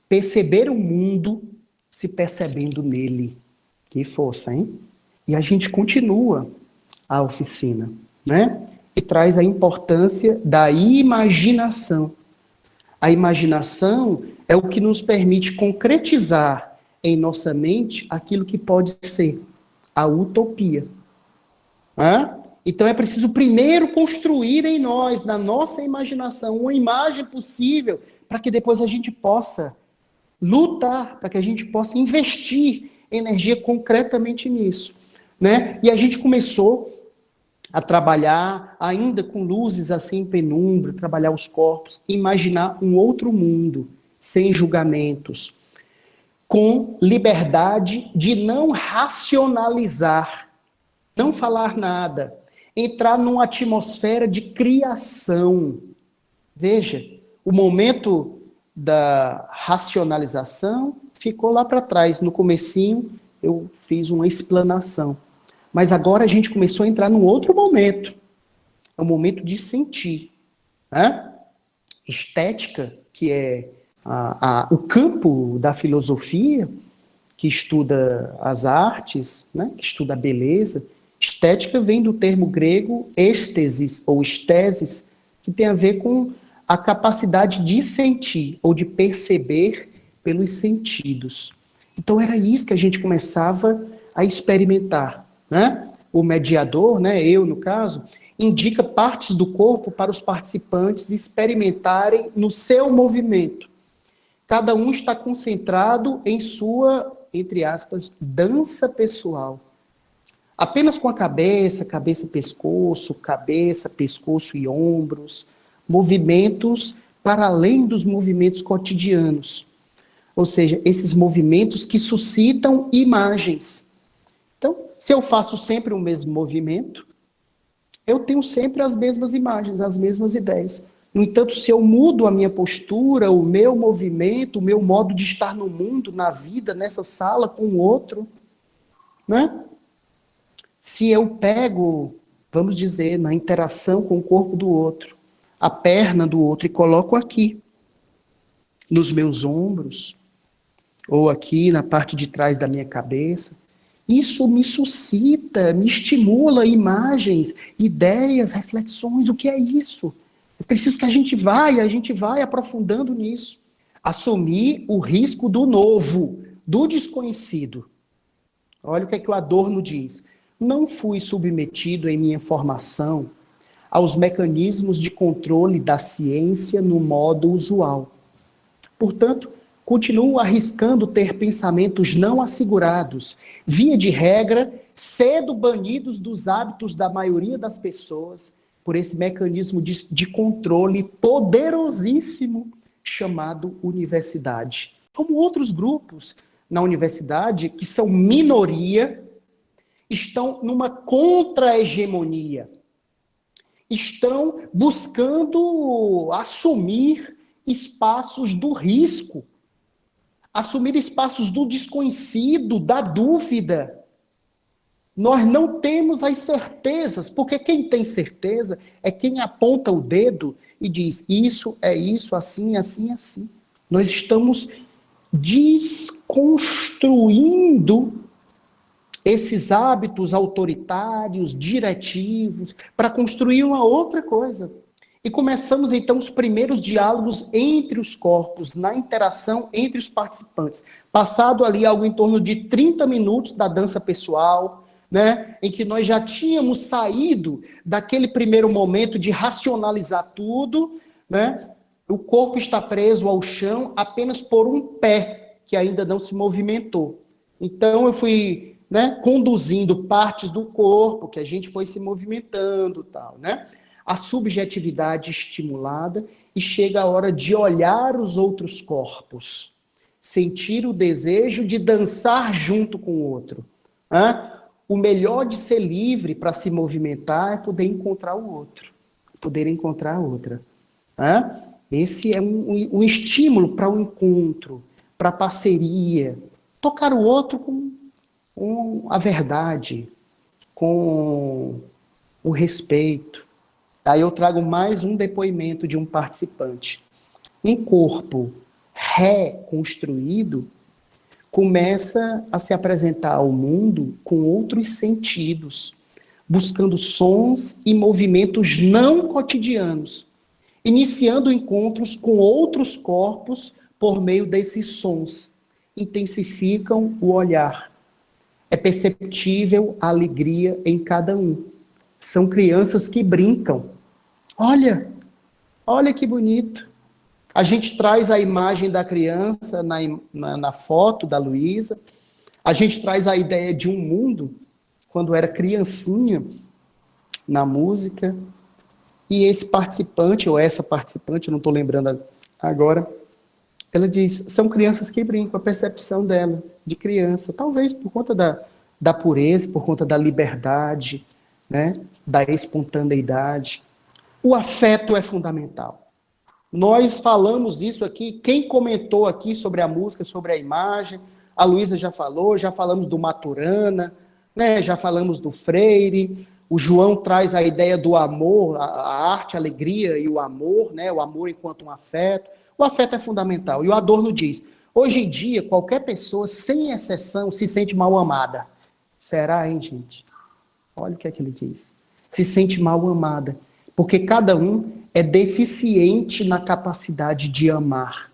perceber o mundo se percebendo nele. Que força, hein? E a gente continua a oficina, né? E traz a importância da imaginação. A imaginação é o que nos permite concretizar em nossa mente aquilo que pode ser a utopia. Então é preciso primeiro construir em nós, na nossa imaginação, uma imagem possível para que depois a gente possa lutar, para que a gente possa investir energia concretamente nisso, né? E a gente começou a trabalhar, ainda com luzes assim em penumbra, trabalhar os corpos, imaginar um outro mundo, sem julgamentos, com liberdade de não racionalizar, não falar nada, entrar numa atmosfera de criação. Veja, o momento da racionalização ficou lá para trás. No comecinho, eu fiz uma explanação. Mas agora a gente começou a entrar num outro momento. É o momento de sentir. Né? Estética, que é o campo da filosofia, que estuda as artes, né? Que estuda a beleza. Estética vem do termo grego êxtesis ou estésis, que tem a ver com a capacidade de sentir ou de perceber pelos sentidos. Então era isso que a gente começava a experimentar. Né? O mediador, né, eu no caso, indica partes do corpo para os participantes experimentarem no seu movimento. Cada um está concentrado em sua, entre aspas, dança pessoal. Apenas com a cabeça, pescoço e ombros, movimentos para além dos movimentos cotidianos. Ou seja, esses movimentos que suscitam imagens. Então, se eu faço sempre o mesmo movimento, eu tenho sempre as mesmas imagens, as mesmas ideias. No entanto, se eu mudo a minha postura, o meu movimento, o meu modo de estar no mundo, na vida, nessa sala, com o outro, né? Se eu pego, vamos dizer, na interação com o corpo do outro, a perna do outro e coloco aqui, nos meus ombros, ou aqui na parte de trás da minha cabeça, isso me suscita, me estimula imagens, ideias, reflexões. O que é isso? É preciso que a gente vai aprofundando nisso. Assumir o risco do novo, do desconhecido. Olha o que o Adorno diz. Não fui submetido em minha formação aos mecanismos de controle da ciência no modo usual. Portanto, continuo arriscando ter pensamentos não assegurados, via de regra, cedo banidos dos hábitos da maioria das pessoas, por esse mecanismo de controle poderosíssimo chamado universidade. Como outros grupos na universidade, que são minoria, estão numa contra-hegemonia, estão buscando assumir espaços do risco, assumir espaços do desconhecido, da dúvida. Nós não temos as certezas, porque quem tem certeza é quem aponta o dedo e diz, isso, assim, assim, assim. Nós estamos desconstruindo esses hábitos autoritários, diretivos, para construir uma outra coisa. E começamos, então, os primeiros diálogos entre os corpos, na interação entre os participantes. Passado ali algo em torno de 30 minutos da dança pessoal, né, em que nós já tínhamos saído daquele primeiro momento de racionalizar tudo, né, o corpo está preso ao chão apenas por um pé, que ainda não se movimentou. Então, eu fui, né, conduzindo partes do corpo, que a gente foi se movimentando, tal, né? A subjetividade estimulada e chega a hora de olhar os outros corpos, sentir o desejo de dançar junto com o outro. Né? O melhor de ser livre para se movimentar é poder encontrar o outro, poder encontrar a outra. Né? Esse é um estímulo para o encontro, para a parceria. Tocar o outro com a verdade, com o respeito. Aí eu trago mais um depoimento de um participante. Um corpo reconstruído começa a se apresentar ao mundo com outros sentidos, buscando sons e movimentos não cotidianos, iniciando encontros com outros corpos por meio desses sons. Intensificam o olhar. É perceptível a alegria em cada um. São crianças que brincam. Olha que bonito. A gente traz a imagem da criança na foto da Luísa. A gente traz a ideia de um mundo, quando era criancinha, na música. E esse participante, ou essa participante, eu não estou lembrando agora, ela diz, são crianças que brincam, a percepção dela, de criança. Talvez por conta da pureza, por conta da liberdade, né, da espontaneidade. O afeto é fundamental. Nós falamos isso aqui, quem comentou aqui sobre a música, sobre a imagem, a Luísa já falou, já falamos do Maturana, né, já falamos do Freire, o João traz a ideia do amor, a arte, a alegria e o amor, né, o amor enquanto um afeto. O afeto é fundamental. E o Adorno diz, hoje em dia, qualquer pessoa, sem exceção, se sente mal amada. Será, hein, gente? Olha o que é que ele diz. Se sente mal amada. Porque cada um é deficiente na capacidade de amar.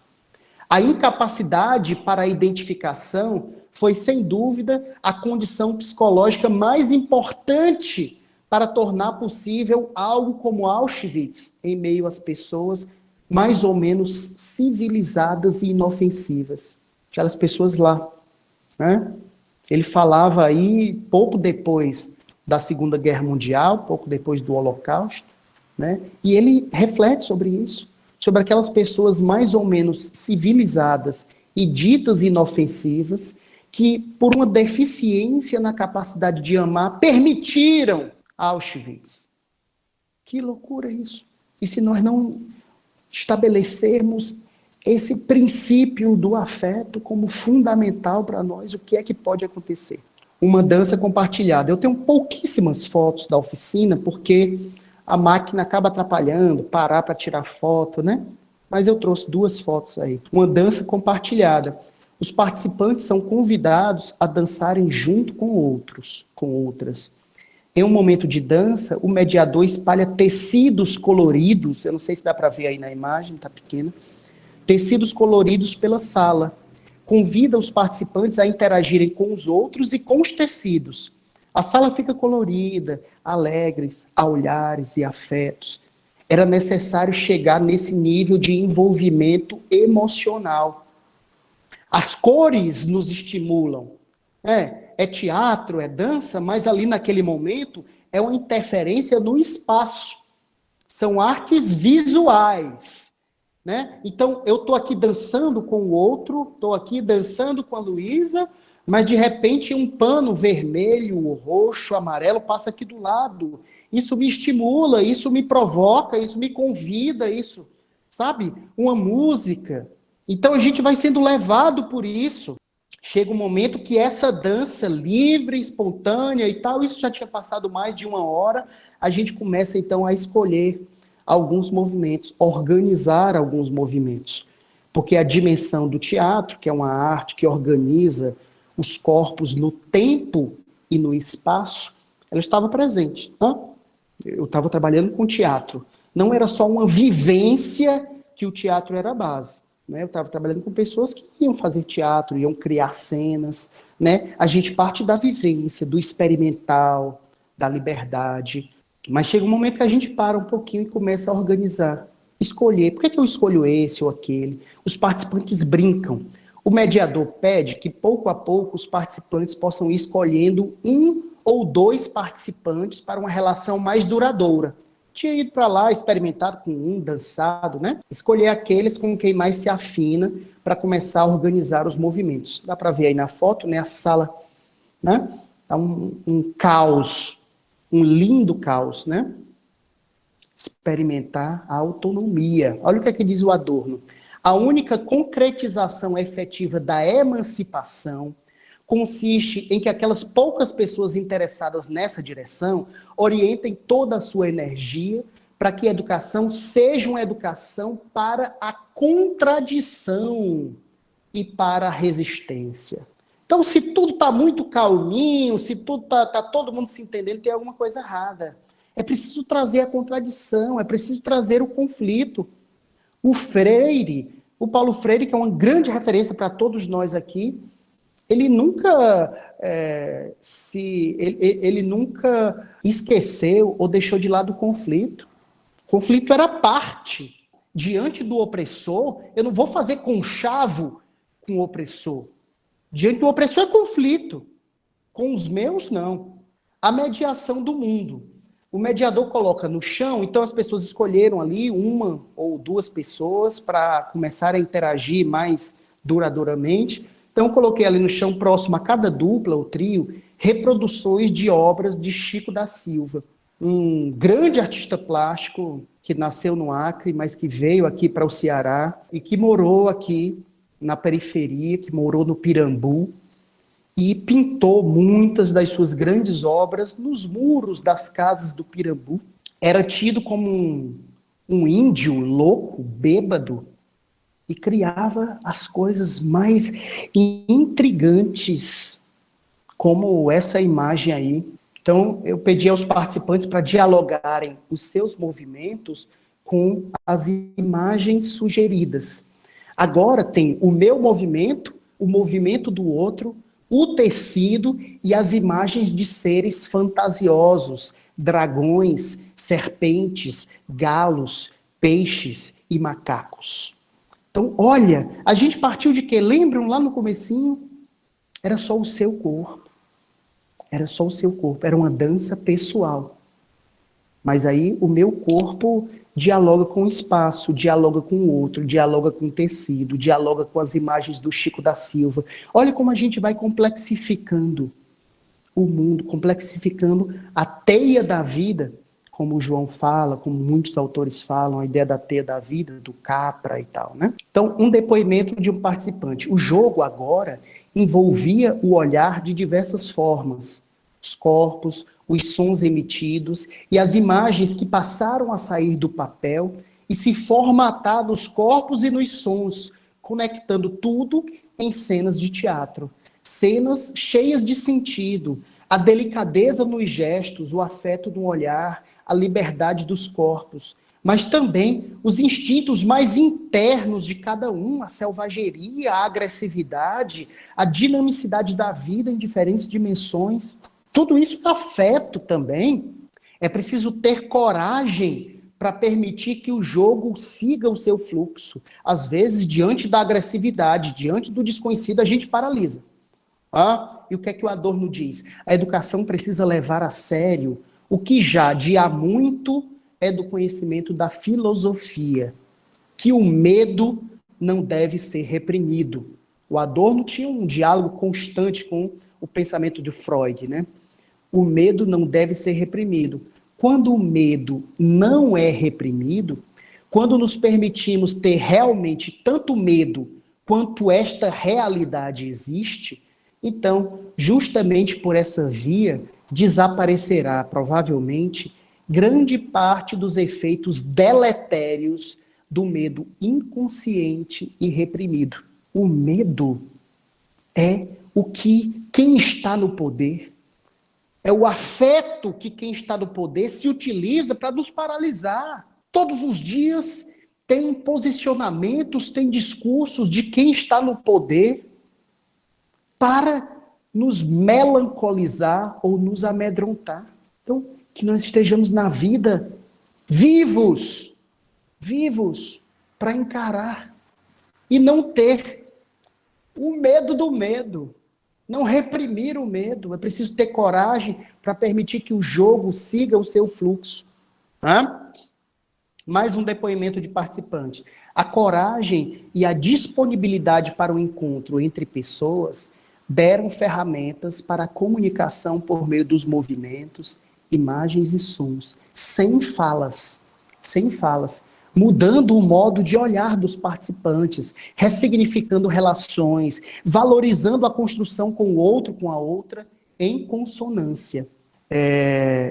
A incapacidade para a identificação foi, sem dúvida, a condição psicológica mais importante para tornar possível algo como Auschwitz em meio às pessoas mais ou menos civilizadas e inofensivas. Aquelas pessoas lá. Né? Ele falava aí, pouco depois da Segunda Guerra Mundial, pouco depois do Holocausto, né? E ele reflete sobre isso, sobre aquelas pessoas mais ou menos civilizadas e ditas inofensivas, que, por uma deficiência na capacidade de amar, permitiram Auschwitz. Que loucura isso! E se nós não estabelecermos esse princípio do afeto como fundamental para nós, o que é que pode acontecer? Uma dança compartilhada. Eu tenho pouquíssimas fotos da oficina, porque a máquina acaba atrapalhando, parar para tirar foto, né? Mas eu trouxe 2 fotos aí. Uma dança compartilhada. Os participantes são convidados a dançarem junto com outros, com outras. Em um momento de dança, o mediador espalha tecidos coloridos, eu não sei se dá para ver aí na imagem, está pequena, tecidos coloridos pela sala. Convida os participantes a interagirem com os outros e com os tecidos. A sala fica colorida, alegres, a olhares e afetos. Era necessário chegar nesse nível de envolvimento emocional. As cores nos estimulam. É teatro, é dança, mas ali naquele momento é uma interferência no espaço. São artes visuais. Né? Então, eu estou aqui dançando com o outro, estou aqui dançando com a Luísa, mas de repente um pano vermelho, roxo, amarelo passa aqui do lado. Isso me estimula, isso me provoca, isso me convida, isso, sabe? Uma música. Então a gente vai sendo levado por isso. Chega um momento que essa dança livre, espontânea e tal, isso já tinha passado mais de 1 hora, a gente começa então a escolher alguns movimentos, organizar alguns movimentos. Porque a dimensão do teatro, que é uma arte que organiza os corpos no tempo e no espaço, ela estava presente. Eu estava trabalhando com teatro. Não era só uma vivência que o teatro era a base. Né? Eu estava trabalhando com pessoas que iam fazer teatro, iam criar cenas. Né? A gente parte da vivência, do experimental, da liberdade. Mas chega um momento que a gente para um pouquinho e começa a organizar. Escolher. Por que eu escolho esse ou aquele? Os participantes brincam. O mediador pede que, pouco a pouco, os participantes possam ir escolhendo um ou dois participantes para uma relação mais duradoura. Tinha ido para lá, experimentado com um, dançado, né? Escolher aqueles com quem mais se afina para começar a organizar os movimentos. Dá para ver aí na foto, né? A sala, né? Tá um caos, um lindo caos, né? Experimentar a autonomia. Olha o que é que diz o Adorno. A única concretização efetiva da emancipação consiste em que aquelas poucas pessoas interessadas nessa direção orientem toda a sua energia para que a educação seja uma educação para a contradição e para a resistência. Então, se tudo está muito calminho, se tudo tá todo mundo se entendendo, tem alguma coisa errada. É preciso trazer a contradição, é preciso trazer o conflito. O Freire, o Paulo Freire, que é uma grande referência para todos nós aqui, ele nunca ele nunca esqueceu ou deixou de lado o conflito. O conflito era parte. Diante do opressor, eu não vou fazer conchavo com o opressor. Diante do opressor é conflito. Com os meus, não. A mediação do mundo. O mediador coloca no chão, então as pessoas escolheram ali uma ou duas pessoas para começar a interagir mais duradouramente. Então eu coloquei ali no chão, próximo a cada dupla ou trio, reproduções de obras de Chico da Silva, um grande artista plástico que nasceu no Acre, mas que veio aqui para o Ceará e que morou aqui na periferia, que morou no Pirambu, e pintou muitas das suas grandes obras nos muros das casas do Pirambu. Era tido como um índio louco, bêbado, e criava as coisas mais intrigantes, como essa imagem aí. Então, eu pedi aos participantes para dialogarem os seus movimentos com as imagens sugeridas. Agora tem o meu movimento, o movimento do outro, o tecido e as imagens de seres fantasiosos, dragões, serpentes, galos, peixes e macacos. Então, olha, a gente partiu de quê? Lembram lá no comecinho? Era só o seu corpo. Era só o seu corpo, era uma dança pessoal. Mas aí o meu corpo dialoga com o espaço, dialoga com o outro, dialoga com o tecido, dialoga com as imagens do Chico da Silva. Olha como a gente vai complexificando o mundo, complexificando a teia da vida, como o João fala, como muitos autores falam, a ideia da teia da vida, do Capra e tal, né? Então, um depoimento de um participante. O jogo agora envolvia o olhar de diversas formas, os corpos, os sons emitidos e as imagens que passaram a sair do papel e se formatar nos corpos e nos sons, conectando tudo em cenas de teatro. Cenas cheias de sentido, a delicadeza nos gestos, o afeto no olhar, a liberdade dos corpos, mas também os instintos mais internos de cada um, a selvageria, a agressividade, a dinamicidade da vida em diferentes dimensões. Tudo isso é afeto também. É preciso ter coragem para permitir que o jogo siga o seu fluxo. Às vezes, diante da agressividade, diante do desconhecido, a gente paralisa. E o que é que o Adorno diz? A educação precisa levar a sério o que já de há muito é do conhecimento da filosofia, que o medo não deve ser reprimido. O Adorno tinha um diálogo constante com o pensamento de Freud, né? O medo não deve ser reprimido. Quando o medo não é reprimido, quando nos permitimos ter realmente tanto medo quanto esta realidade existe, então, justamente por essa via, desaparecerá, provavelmente, grande parte dos efeitos deletérios do medo inconsciente e reprimido. O medo é o que quem está no poder, é o afeto que quem está no poder se utiliza para nos paralisar. Todos os dias tem posicionamentos, tem discursos de quem está no poder para nos melancolizar ou nos amedrontar. Então, que nós estejamos na vida vivos para encarar e não ter o medo do medo, não reprimir o medo. É preciso ter coragem para permitir que o jogo siga o seu fluxo. Mais um depoimento de participante. A coragem e a disponibilidade para o encontro entre pessoas deram ferramentas para a comunicação por meio dos movimentos, imagens e sons, sem falas, mudando o modo de olhar dos participantes, ressignificando relações, valorizando a construção com o outro, com a outra, em consonância.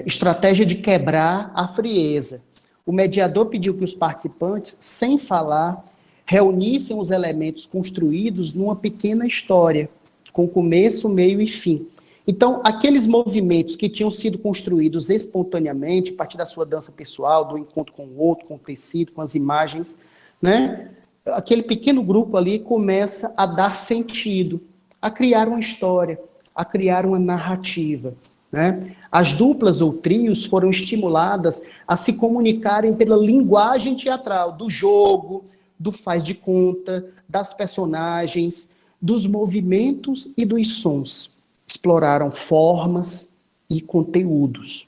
Estratégia de quebrar a frieza. O mediador pediu que os participantes, sem falar, reunissem os elementos construídos numa pequena história, com começo, meio e fim. Então, aqueles movimentos que tinham sido construídos espontaneamente, a partir da sua dança pessoal, do encontro com o outro, com o tecido, com as imagens, né? Aquele pequeno grupo ali começa a dar sentido, a criar uma história, a criar uma narrativa, né? As duplas ou trios foram estimuladas a se comunicarem pela linguagem teatral, do jogo, do faz de conta, das personagens, dos movimentos e dos sons. Exploraram formas e conteúdos.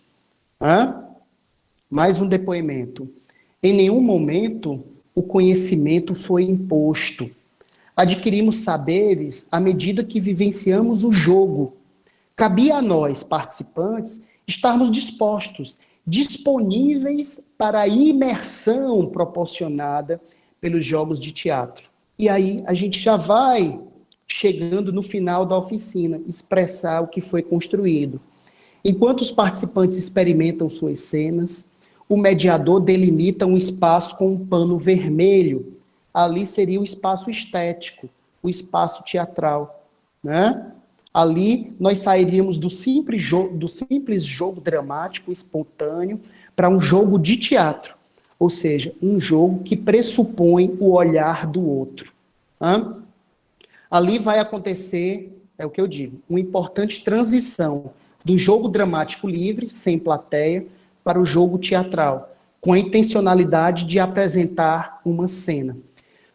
Mais um depoimento. Em nenhum momento o conhecimento foi imposto. Adquirimos saberes à medida que vivenciamos o jogo. Cabia a nós, participantes, estarmos dispostos, disponíveis para a imersão proporcionada pelos jogos de teatro. E aí a gente já vai chegando no final da oficina, expressar o que foi construído. Enquanto os participantes experimentam suas cenas, o mediador delimita um espaço com um pano vermelho. Ali seria o espaço estético, o espaço teatral, né? Ali nós sairíamos do simples jogo dramático, espontâneo, para um jogo de teatro. Ou seja, um jogo que pressupõe o olhar do outro. Ali vai acontecer, é o que eu digo, uma importante transição do jogo dramático livre, sem plateia, para o jogo teatral, com a intencionalidade de apresentar uma cena.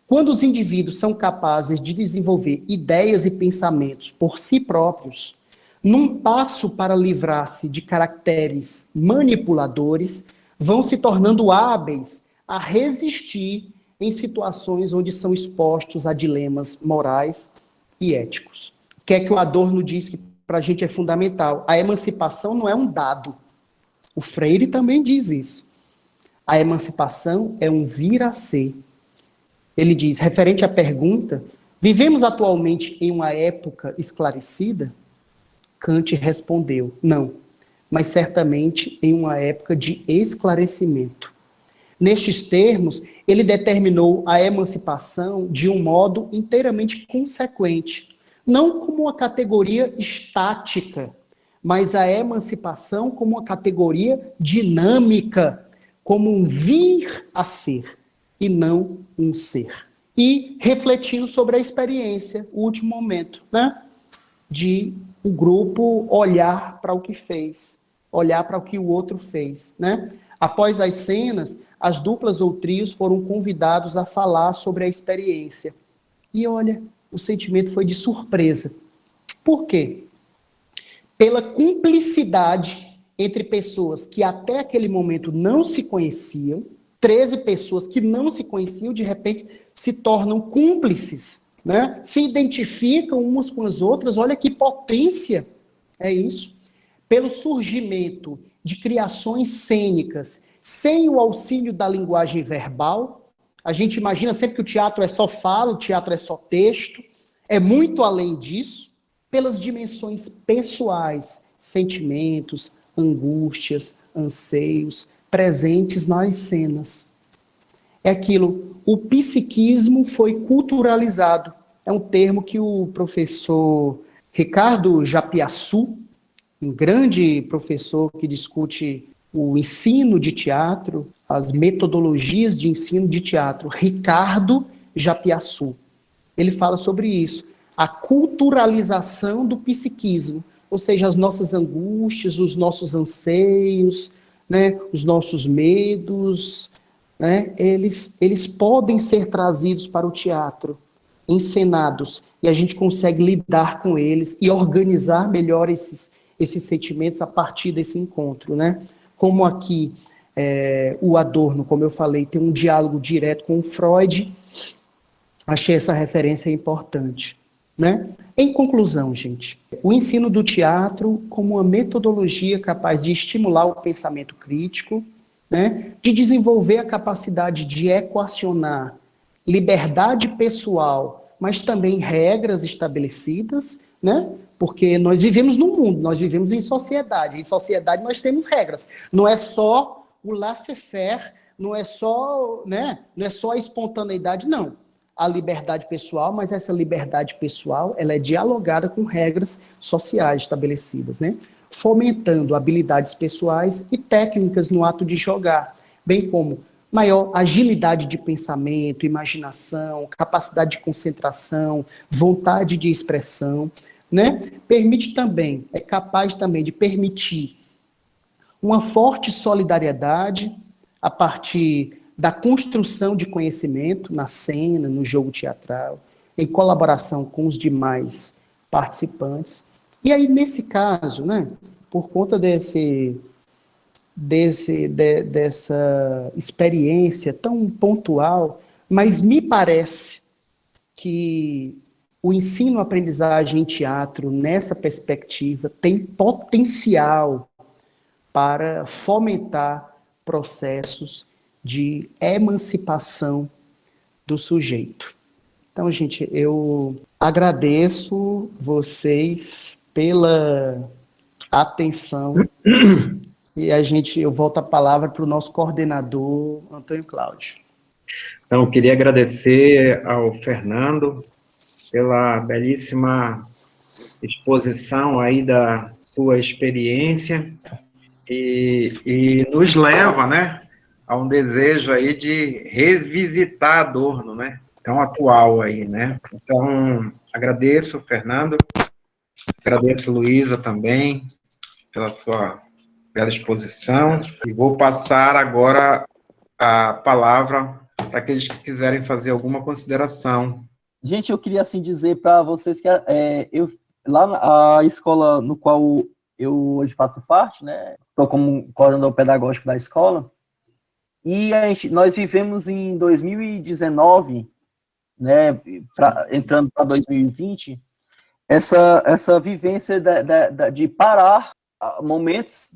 Quando os indivíduos são capazes de desenvolver ideias e pensamentos por si próprios, num passo para livrar-se de caracteres manipuladores, vão se tornando hábeis a resistir em situações onde são expostos a dilemas morais e éticos. O que é que o Adorno diz que para a gente é fundamental? A emancipação não é um dado. O Freire também diz isso. A emancipação é um vir a ser. Ele diz, referente à pergunta, vivemos atualmente em uma época esclarecida? Kant respondeu, não, mas certamente em uma época de esclarecimento. Nestes termos, ele determinou a emancipação de um modo inteiramente consequente, não como uma categoria estática, mas a emancipação como uma categoria dinâmica, como um vir a ser, e não um ser. E refletindo sobre a experiência, o último momento, né? De o grupo olhar para o que fez, olhar para o que o outro fez, né? Após as cenas, as duplas ou trios foram convidados a falar sobre a experiência. E olha, o sentimento foi de surpresa. Por quê? Pela cumplicidade entre pessoas que até aquele momento não se conheciam, 13 pessoas que não se conheciam, de repente, se tornam cúmplices, né? Se identificam umas com as outras, olha que potência é isso. Pelo surgimento de criações cênicas, sem o auxílio da linguagem verbal, a gente imagina sempre que o teatro é só fala, o teatro é só texto, é muito além disso, pelas dimensões pessoais, sentimentos, angústias, anseios presentes nas cenas. É aquilo, o psiquismo foi culturalizado. É um termo que o professor Ricardo Japiaçu, um grande professor que discute o ensino de teatro, as metodologias de ensino de teatro, Ricardo Japiaçu. Ele fala sobre isso, a culturalização do psiquismo, ou seja, as nossas angústias, os nossos anseios, né, os nossos medos, né, eles podem ser trazidos para o teatro, encenados, e a gente consegue lidar com eles e organizar melhor esses sentimentos a partir desse encontro, né? Como aqui o Adorno, como eu falei, tem um diálogo direto com o Freud, achei essa referência importante, né? Em conclusão, gente, o ensino do teatro como uma metodologia capaz de estimular o pensamento crítico, né? De desenvolver a capacidade de equacionar liberdade pessoal, mas também regras estabelecidas, né? Porque nós vivemos no mundo, nós vivemos em sociedade. Em sociedade nós temos regras. Não é só o laissez-faire, não é só, né? Não é só a espontaneidade, não. A liberdade pessoal, mas essa liberdade pessoal, ela é dialogada com regras sociais estabelecidas, né? Fomentando habilidades pessoais e técnicas no ato de jogar, bem como maior agilidade de pensamento, imaginação, capacidade de concentração, vontade de expressão, né? Permite também, é capaz também de permitir uma forte solidariedade a partir da construção de conhecimento na cena, no jogo teatral, em colaboração com os demais participantes. E aí, nesse caso, né, por conta dessa experiência tão pontual, mas me parece que o ensino-aprendizagem em teatro, nessa perspectiva, tem potencial para fomentar processos de emancipação do sujeito. Então, gente, eu agradeço vocês pela atenção e eu volto a palavra para o nosso coordenador, Antônio Cláudio. Então, eu queria agradecer ao Fernando pela belíssima exposição aí da sua experiência e nos leva, né, a um desejo aí de revisitar Adorno, né, tão atual aí, né. Então, agradeço, Fernando, agradeço, Luísa, também, pela sua bela exposição, e vou passar agora a palavra para aqueles que quiserem fazer alguma consideração. Gente, eu queria, assim, dizer para vocês que lá na escola no qual eu hoje faço parte, né, estou como coordenador pedagógico da escola, e nós vivemos em 2019, né, entrando para 2020, essa vivência de parar momentos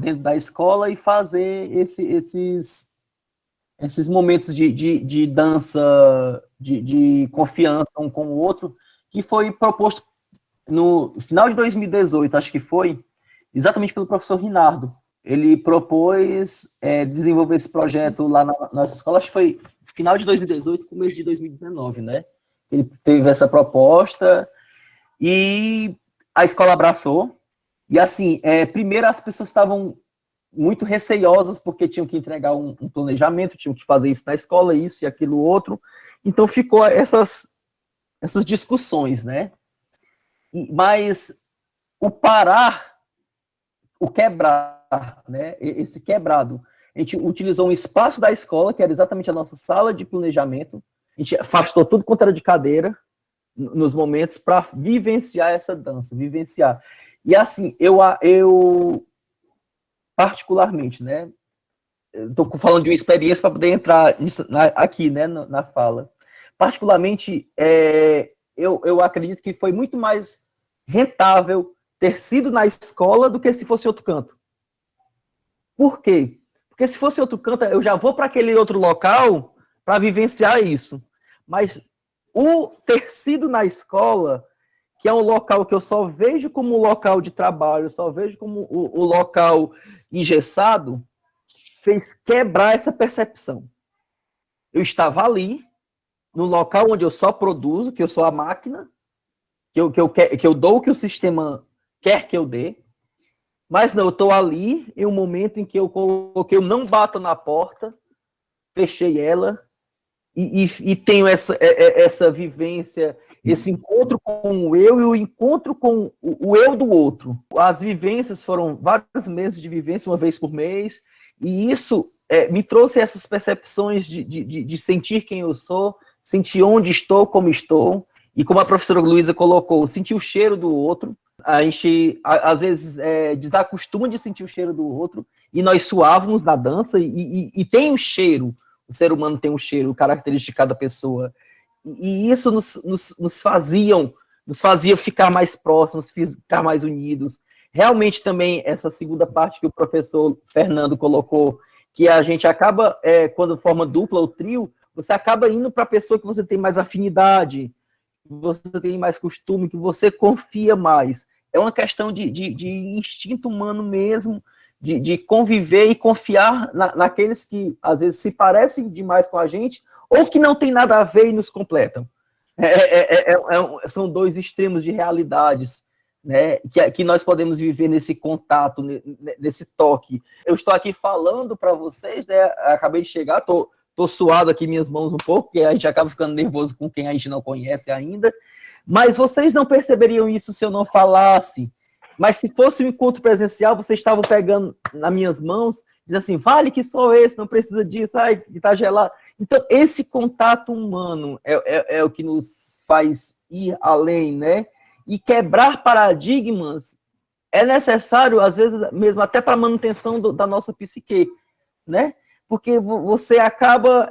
dentro da escola e fazer esses momentos de dança, de confiança um com o outro, que foi proposto no final de 2018, acho que foi, exatamente pelo professor Rinaldo. Ele propôs desenvolver esse projeto lá na nossa escola, acho que foi final de 2018, começo de 2019, né? Ele teve essa proposta e a escola abraçou. E assim, primeiro as pessoas estavam muito receiosas porque tinham que entregar um planejamento, tinham que fazer isso na escola, isso e aquilo outro. Então ficou essas discussões, né? Mas o parar, o quebrar, né? Esse quebrado. A gente utilizou um espaço da escola, que era exatamente a nossa sala de planejamento. A gente afastou tudo quanto era de cadeira nos momentos para vivenciar essa dança, vivenciar. E assim, eu particularmente, né? Estou falando de uma experiência para poder entrar aqui, né, na fala. Particularmente, eu acredito que foi muito mais rentável ter sido na escola do que se fosse outro canto. Por quê? Porque se fosse outro canto, eu já vou para aquele outro local para vivenciar isso. Mas o ter sido na escola, que é um local que eu só vejo como um local de trabalho, só vejo como o local engessado, fez quebrar essa percepção. Eu estava ali, no local onde eu só produzo, que eu sou a máquina, que eu dou o que o sistema quer que eu dê, mas não, eu estou ali em um momento em que eu coloquei, eu não bato na porta, fechei ela, e tenho essa vivência, esse encontro com o eu e o encontro com o eu do outro. As vivências foram vários meses de vivência, uma vez por mês, e isso me trouxe essas percepções de sentir quem eu sou, sentir onde estou, como estou, e como a professora Luísa colocou, sentir o cheiro do outro. A gente, às vezes, desacostuma de sentir o cheiro do outro, e nós suávamos na dança, e tem o cheiro, o ser humano tem um cheiro característico de cada pessoa, e isso nos fazia ficar mais próximos, ficar mais unidos. Realmente também essa segunda parte que o professor Fernando colocou, que a gente acaba, quando forma dupla ou trio, você acaba indo para a pessoa que você tem mais afinidade, que você tem mais costume, que você confia mais. É uma questão de instinto humano mesmo, de conviver e confiar naqueles que, às vezes, se parecem demais com a gente, ou que não tem nada a ver e nos completam. São dois extremos de realidades, né, que nós podemos viver nesse contato, nesse toque. Eu estou aqui falando para vocês, né, acabei de chegar, estou suado aqui minhas mãos um pouco, porque a gente acaba ficando nervoso com quem a gente não conhece ainda, mas vocês não perceberiam isso se eu não falasse. Mas se fosse um encontro presencial, vocês estavam pegando nas minhas mãos, dizendo assim, vale que sou esse, não precisa disso, ai, que tá gelado. Então, esse contato humano é o que nos faz ir além, né? E quebrar paradigmas é necessário, às vezes, mesmo até para a manutenção da nossa psique, né? Porque você acaba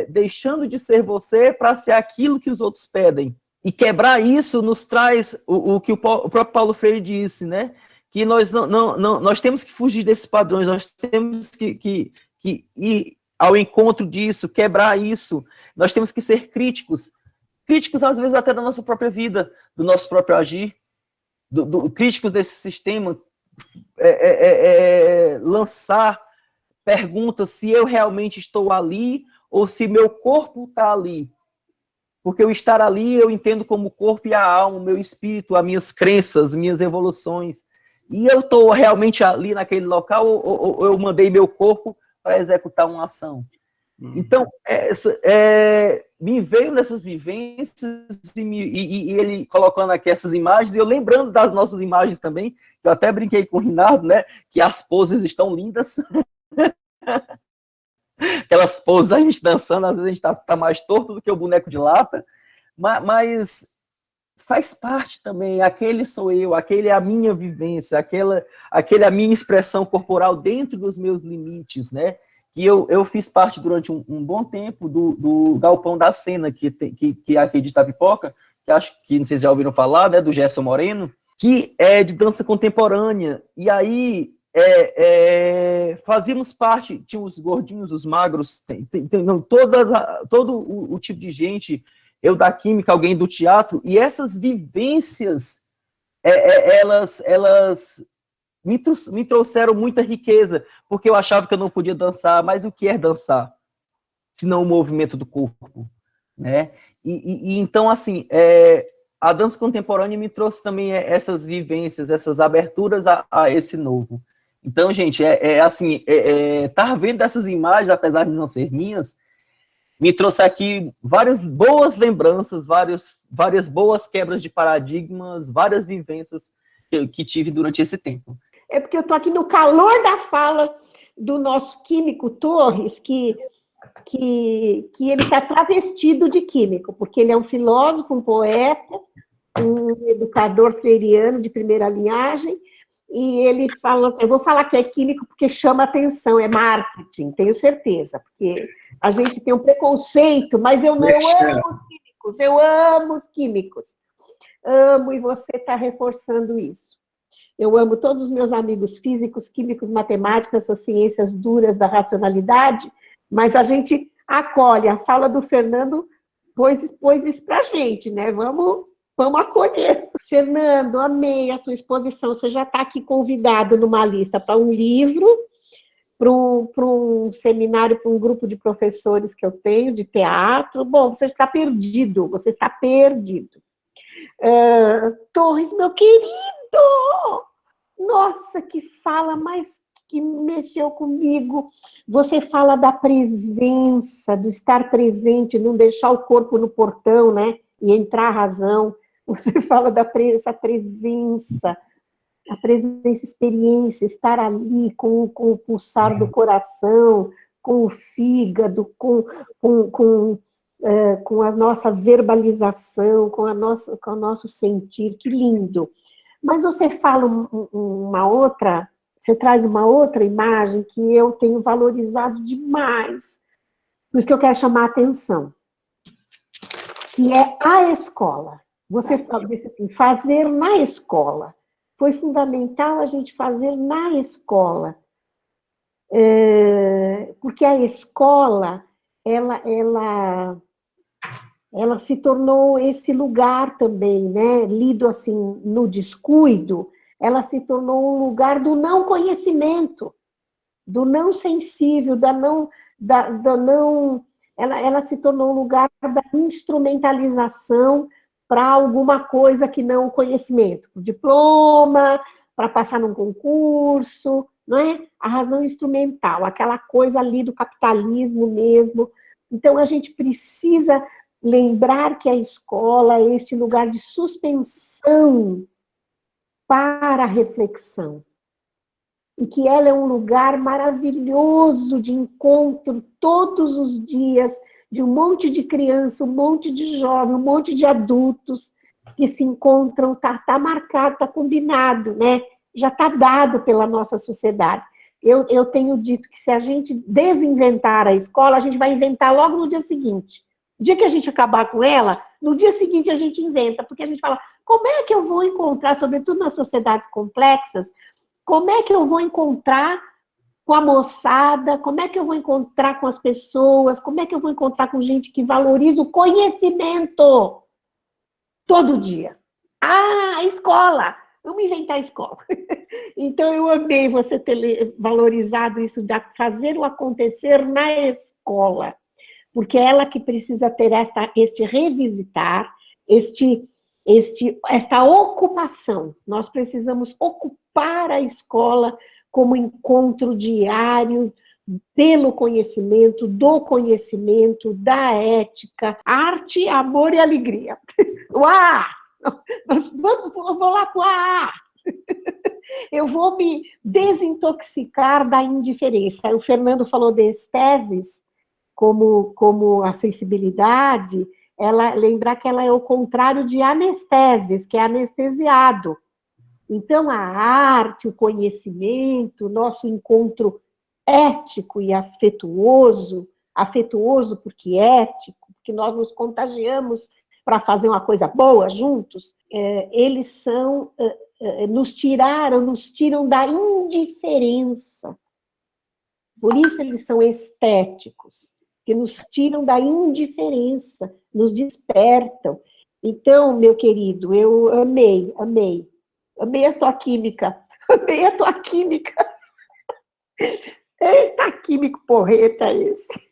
deixando de ser você para ser aquilo que os outros pedem. E quebrar isso nos traz o que o próprio Paulo Freire disse, né? Que nós nós temos que fugir desses padrões, nós temos que ir ao encontro disso, quebrar isso. Nós temos que ser críticos às vezes até da nossa própria vida, do nosso próprio agir, críticos desse sistema, lançar perguntas se eu realmente estou ali ou se meu corpo está ali. Porque o estar ali eu entendo como o corpo e a alma, o meu espírito, as minhas crenças, minhas evoluções. E eu estou realmente ali naquele local ou eu mandei meu corpo para executar uma ação? Então, me veio nessas vivências e ele colocando aqui essas imagens, e eu lembrando das nossas imagens também, que eu até brinquei com o Rinaldo, né, que as poses estão lindas. Aquelas poses a gente dançando, às vezes a gente tá mais torto do que o boneco de lata, mas faz parte também, aquele sou eu, aquele é a minha vivência, aquele é a minha expressão corporal dentro dos meus limites, né? E eu fiz parte durante um bom tempo do Galpão da Cena, que é aqui de Itapipoca, que acho que, não sei se já ouviram falar, né, do Gerson Moreno, que é de dança contemporânea, e aí fazíamos parte, tinha os gordinhos, os magros, todo o tipo de gente, eu da química, alguém do teatro, e essas vivências, elas me trouxeram muita riqueza, porque eu achava que eu não podia dançar, mas o que é dançar? Se não o movimento do corpo, né? E então, assim, a dança contemporânea me trouxe também essas vivências, essas aberturas a esse novo. Então, gente, assim, estar vendo essas imagens, apesar de não ser minhas, me trouxe aqui várias boas lembranças, várias boas quebras de paradigmas, várias vivências que tive durante esse tempo. É porque eu estou aqui no calor da fala do nosso químico Torres, que ele está travestido de químico, porque ele é um filósofo, um poeta, um educador freiriano de primeira linhagem, e ele fala assim, eu vou falar que é químico porque chama atenção, é marketing, tenho certeza, porque a gente tem um preconceito, mas eu amo os químicos, amo, e você está reforçando isso. Eu amo todos os meus amigos físicos, químicos, matemáticos, essas ciências duras da racionalidade, mas a gente acolhe, a fala do Fernando pôs isso para a gente, né? Vamos acolher. Fernando, amei a tua exposição, você já está aqui convidado numa lista para um livro, para um seminário, para um grupo de professores que eu tenho, de teatro. Bom, você está perdido, você está perdido. Torres, meu querido! Nossa, que fala mais que mexeu comigo. Você fala da presença, do estar presente, não deixar o corpo no portão, né? E entrar a razão. Você fala essa presença, a presença, experiência, estar ali com o pulsar do coração, com o fígado, com a nossa verbalização, com o nosso sentir. Que lindo! Mas você fala você traz uma outra imagem que eu tenho valorizado demais, por isso que eu quero chamar a atenção, que é a escola. Você disse assim, fazer na escola. Foi fundamental a gente fazer na escola, porque a escola, ela se tornou esse lugar também, né? Lido assim no descuido, ela se tornou um lugar do não conhecimento, do não sensível, ela se tornou um lugar da instrumentalização para alguma coisa que não o conhecimento, o diploma, para passar num concurso, não é? A razão instrumental, aquela coisa ali do capitalismo mesmo. Então, a gente precisa lembrar que a escola é este lugar de suspensão para a reflexão, e que ela é um lugar maravilhoso de encontro todos os dias, de um monte de criança, um monte de jovem, um monte de adultos que se encontram, tá marcado, tá combinado, né? Já está dado pela nossa sociedade. Eu tenho dito que se a gente desinventar a escola, a gente vai inventar logo no dia seguinte. O dia que a gente acabar com ela, no dia seguinte a gente inventa, porque a gente fala, como é que eu vou encontrar, sobretudo nas sociedades complexas, como é que eu vou encontrar com a moçada, como é que eu vou encontrar com as pessoas, como é que eu vou encontrar com gente que valoriza o conhecimento todo dia? A escola! Vamos inventar a escola. Então, eu amei você ter valorizado isso, de fazer o acontecer na escola, porque é ela que precisa ter este revisitar, esta ocupação. Nós precisamos ocupar a escola como encontro diário pelo conhecimento, do conhecimento, da ética, arte, amor e alegria. Uau! Eu vou lá para o AA. Eu vou me desintoxicar da indiferença. O Fernando falou de esteses como a sensibilidade, lembrar que ela é o contrário de anesteses, que é anestesiado. Então, a arte, o conhecimento, nosso encontro ético e afetuoso porque ético, porque nós nos contagiamos para fazer uma coisa boa juntos, eles nos tiram da indiferença. Por isso eles são estéticos, que nos tiram da indiferença, nos despertam. Então, meu querido, eu amei a tua química, Eita, químico porreta esse.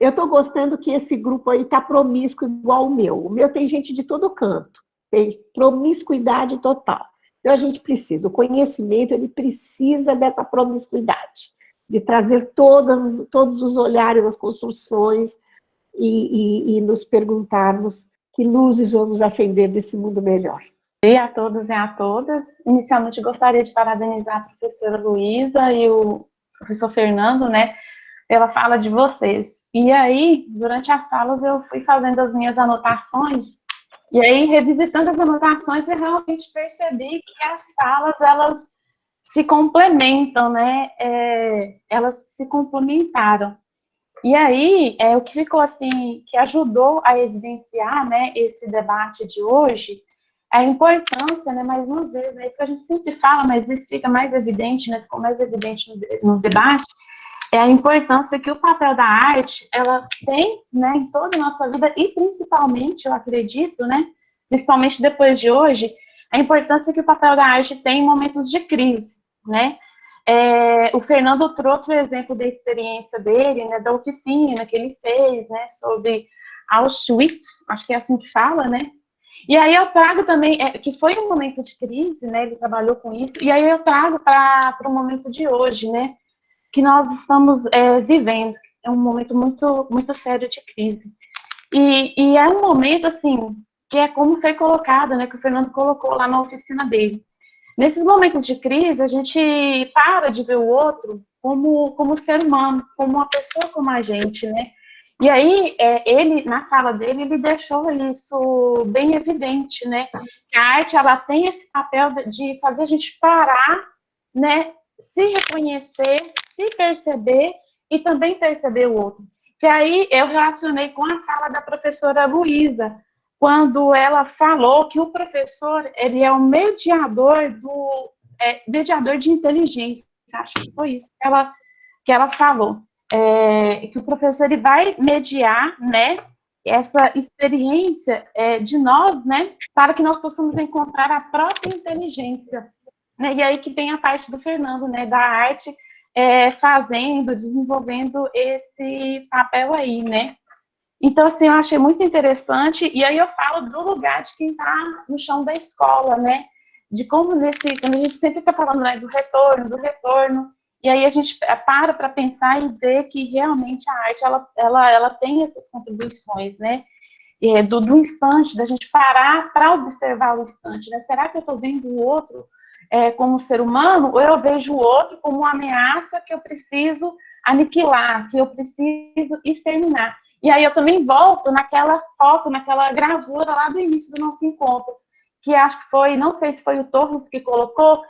Eu estou gostando que esse grupo aí está promíscuo igual o meu tem gente de todo canto, tem promiscuidade total. Então, a gente precisa, o conhecimento, ele precisa dessa promiscuidade, de trazer todos os olhares, as construções, e nos perguntarmos que luzes vamos acender desse mundo melhor. E a todos e a todas. Inicialmente, gostaria de parabenizar a professora Luísa e o professor Fernando, né, pela fala de vocês. E aí, durante as falas, eu fui fazendo as minhas anotações, e aí, revisitando as anotações, eu realmente percebi que as falas, elas se complementam, né, elas se complementaram. E aí, o que ficou assim, que ajudou a evidenciar, né, esse debate de hoje, a importância, né, mais uma vez, é isso que a gente sempre fala, mas isso fica mais evidente, né, ficou mais evidente no debate, é a importância que o papel da arte, ela tem, né, em toda a nossa vida, e principalmente, eu acredito, né, principalmente depois de hoje, a importância que o papel da arte tem em momentos de crise, né? O Fernando trouxe o exemplo da experiência dele, né, da oficina que ele fez, né, sobre Auschwitz, acho que é assim que fala, né? E aí eu trago também, que foi um momento de crise, né, ele trabalhou com isso, e aí eu trago para o momento de hoje, né, que nós estamos vivendo, é um momento muito, muito sério de crise. E é um momento, assim, que é como foi colocado, né, que o Fernando colocou lá na oficina dele. Nesses momentos de crise, a gente para de ver o outro como ser humano, como uma pessoa como a gente, né? E aí, ele, na fala dele, ele deixou isso bem evidente, né? Que a arte, ela tem esse papel de fazer a gente parar, né? Se reconhecer, se perceber e também perceber o outro. Que aí eu relacionei com a fala da professora Luísa, quando ela falou que o professor, ele é o mediador mediador de inteligência. Acho que foi isso que ela falou. Que o professor, ele vai mediar, né, essa experiência de nós, né, para que nós possamos encontrar a própria inteligência. Né? E aí que vem a parte do Fernando, né, da arte, desenvolvendo esse papel aí, né. Então, assim, eu achei muito interessante, e aí eu falo do lugar de quem está no chão da escola, né, de como quando a gente sempre está falando, né, do retorno, e aí a gente para pensar e ver que realmente a arte, ela tem essas contribuições, né, do instante, da gente parar para observar o instante, né, será que eu estou vendo o outro como ser humano, ou eu vejo o outro como uma ameaça que eu preciso aniquilar, que eu preciso exterminar? E aí eu também volto naquela foto, naquela gravura lá do início do nosso encontro, que acho que foi, não sei se foi o Torres que colocou,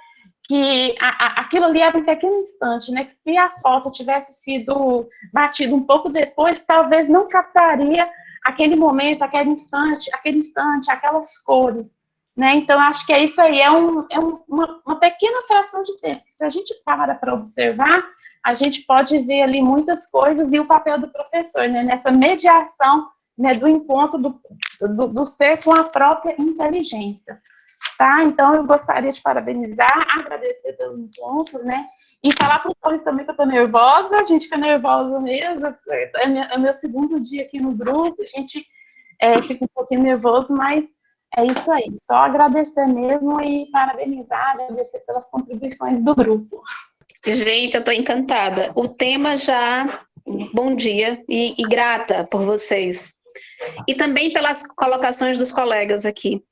que aquilo ali era um pequeno instante, né? Que se a foto tivesse sido batida um pouco depois, talvez não captaria aquele momento, aquele instante, aquelas cores, né? Então, acho que é isso aí, uma pequena fração de tempo. Se a gente para observar, a gente pode ver ali muitas coisas, e o papel do professor, né, nessa mediação, né, do encontro do ser com a própria inteligência. Tá? Então, eu gostaria de parabenizar, agradecer pelo encontro, né, e falar para os Torres também que eu estou nervosa, a gente fica nervosa mesmo, é meu segundo dia aqui no grupo, a gente fica um pouquinho nervoso, mas é isso aí, só agradecer mesmo e parabenizar, agradecer pelas contribuições do grupo. Gente, eu estou encantada. O tema já, bom dia, e grata por vocês. E também pelas colocações dos colegas aqui.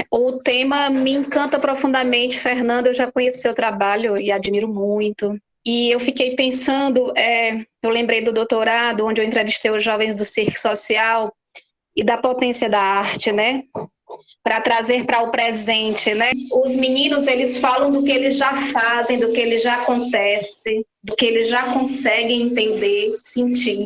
O tema me encanta profundamente, Fernando, eu já conheci seu trabalho e admiro muito. E eu fiquei pensando, eu lembrei do doutorado, onde eu entrevistei os jovens do Circo Social, e da potência da arte, né? Para trazer para o presente, né? Os meninos, eles falam do que eles já fazem, do que eles já acontece, do que eles já conseguem entender, sentir,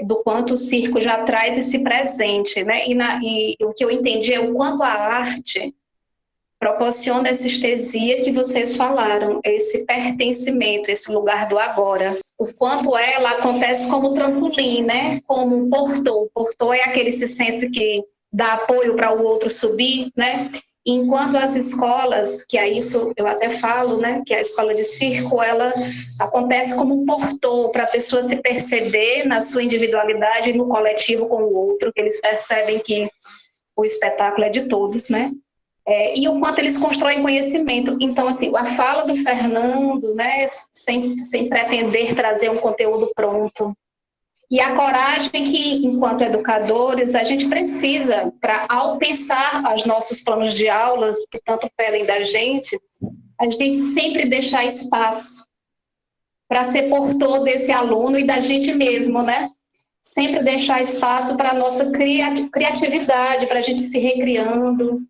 do quanto o circo já traz esse presente, né? E o que eu entendi é o quanto a arte proporciona essa estesia que vocês falaram, esse pertencimento, esse lugar do agora. O quanto ela acontece como trampolim, né? Como um portão. O portão é aquele circense que dá apoio para o outro subir, né? Enquanto as escolas, que é isso eu até falo, né? Que a escola de circo, ela acontece como um portão para a pessoa se perceber na sua individualidade e no coletivo com o outro, que eles percebem que o espetáculo é de todos, né? E o quanto eles constroem conhecimento. Então, assim, a fala do Fernando, né, sem pretender trazer um conteúdo pronto, e a coragem que, enquanto educadores, a gente precisa para, ao pensar os nossos planos de aulas, que tanto pedem da gente, a gente sempre deixar espaço para ser portador desse aluno e da gente mesmo, né? Sempre deixar espaço para a nossa criatividade, para a gente se recriando,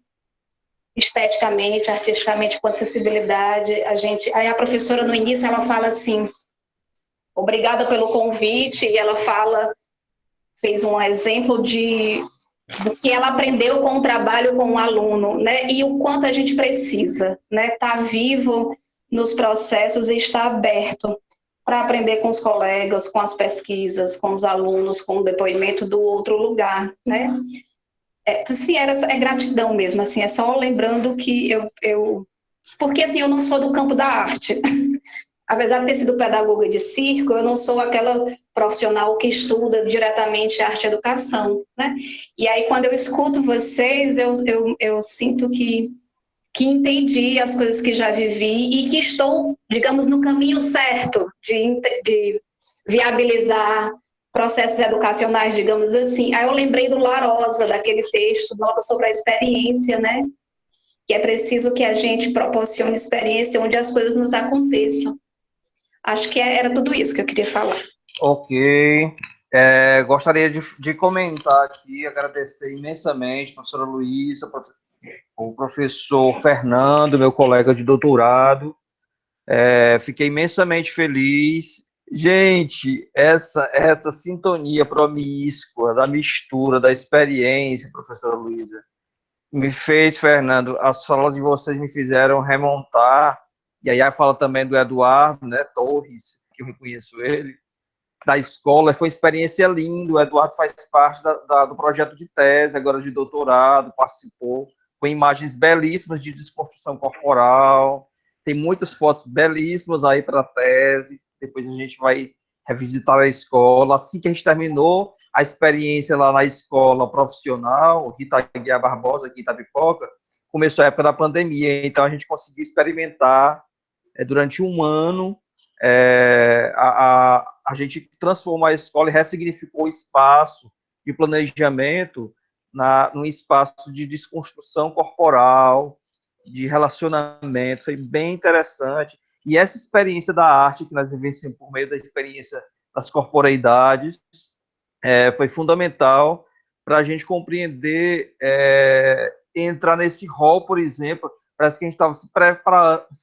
esteticamente, artisticamente, com acessibilidade. Aí a professora no início ela fala assim: obrigada pelo convite, e ela fez um exemplo do que ela aprendeu com o trabalho com o aluno, né? E o quanto a gente precisa, né? Estar vivo nos processos e estar aberto para aprender com os colegas, com as pesquisas, com os alunos, com o depoimento do outro lugar, né? sim, é gratidão mesmo, assim, é só lembrando que porque assim, eu não sou do campo da arte. Apesar de ter sido pedagoga de circo, eu não sou aquela profissional que estuda diretamente arte e educação, né? E aí, quando eu escuto vocês, eu sinto que entendi as coisas que já vivi e que estou, digamos, no caminho certo de viabilizar processos educacionais, digamos assim. Aí eu lembrei do Larosa, daquele texto, Nota sobre a Experiência, né? Que é preciso que a gente proporcione experiência onde as coisas nos aconteçam. Acho que era tudo isso que eu queria falar. Ok. Gostaria de comentar aqui, agradecer imensamente a professora Luísa, o professor Fernando, meu colega de doutorado. Fiquei imensamente feliz. Gente, essa sintonia promíscua, da mistura, da experiência, professora Luísa, me fez, Fernando, as falas de vocês me fizeram remontar, e aí a fala também do Eduardo, né, Torres, que eu reconheço ele, da escola, foi uma experiência linda. O Eduardo faz parte do projeto de tese, agora de doutorado, participou, com imagens belíssimas de desconstrução corporal, tem muitas fotos belíssimas aí para a tese, depois a gente vai revisitar a escola. Assim que a gente terminou a experiência lá na escola profissional, Rita Guiar Barbosa, aqui em Itapipoca, começou a época da pandemia, então a gente conseguiu experimentar durante um ano. A gente transformou a escola e ressignificou o espaço de planejamento num espaço de desconstrução corporal, de relacionamento. Foi bem interessante. E essa experiência da arte que nós vivenciamos por meio da experiência das corporeidades foi fundamental para a gente compreender, entrar nesse rol, por exemplo. Parece que a gente estava se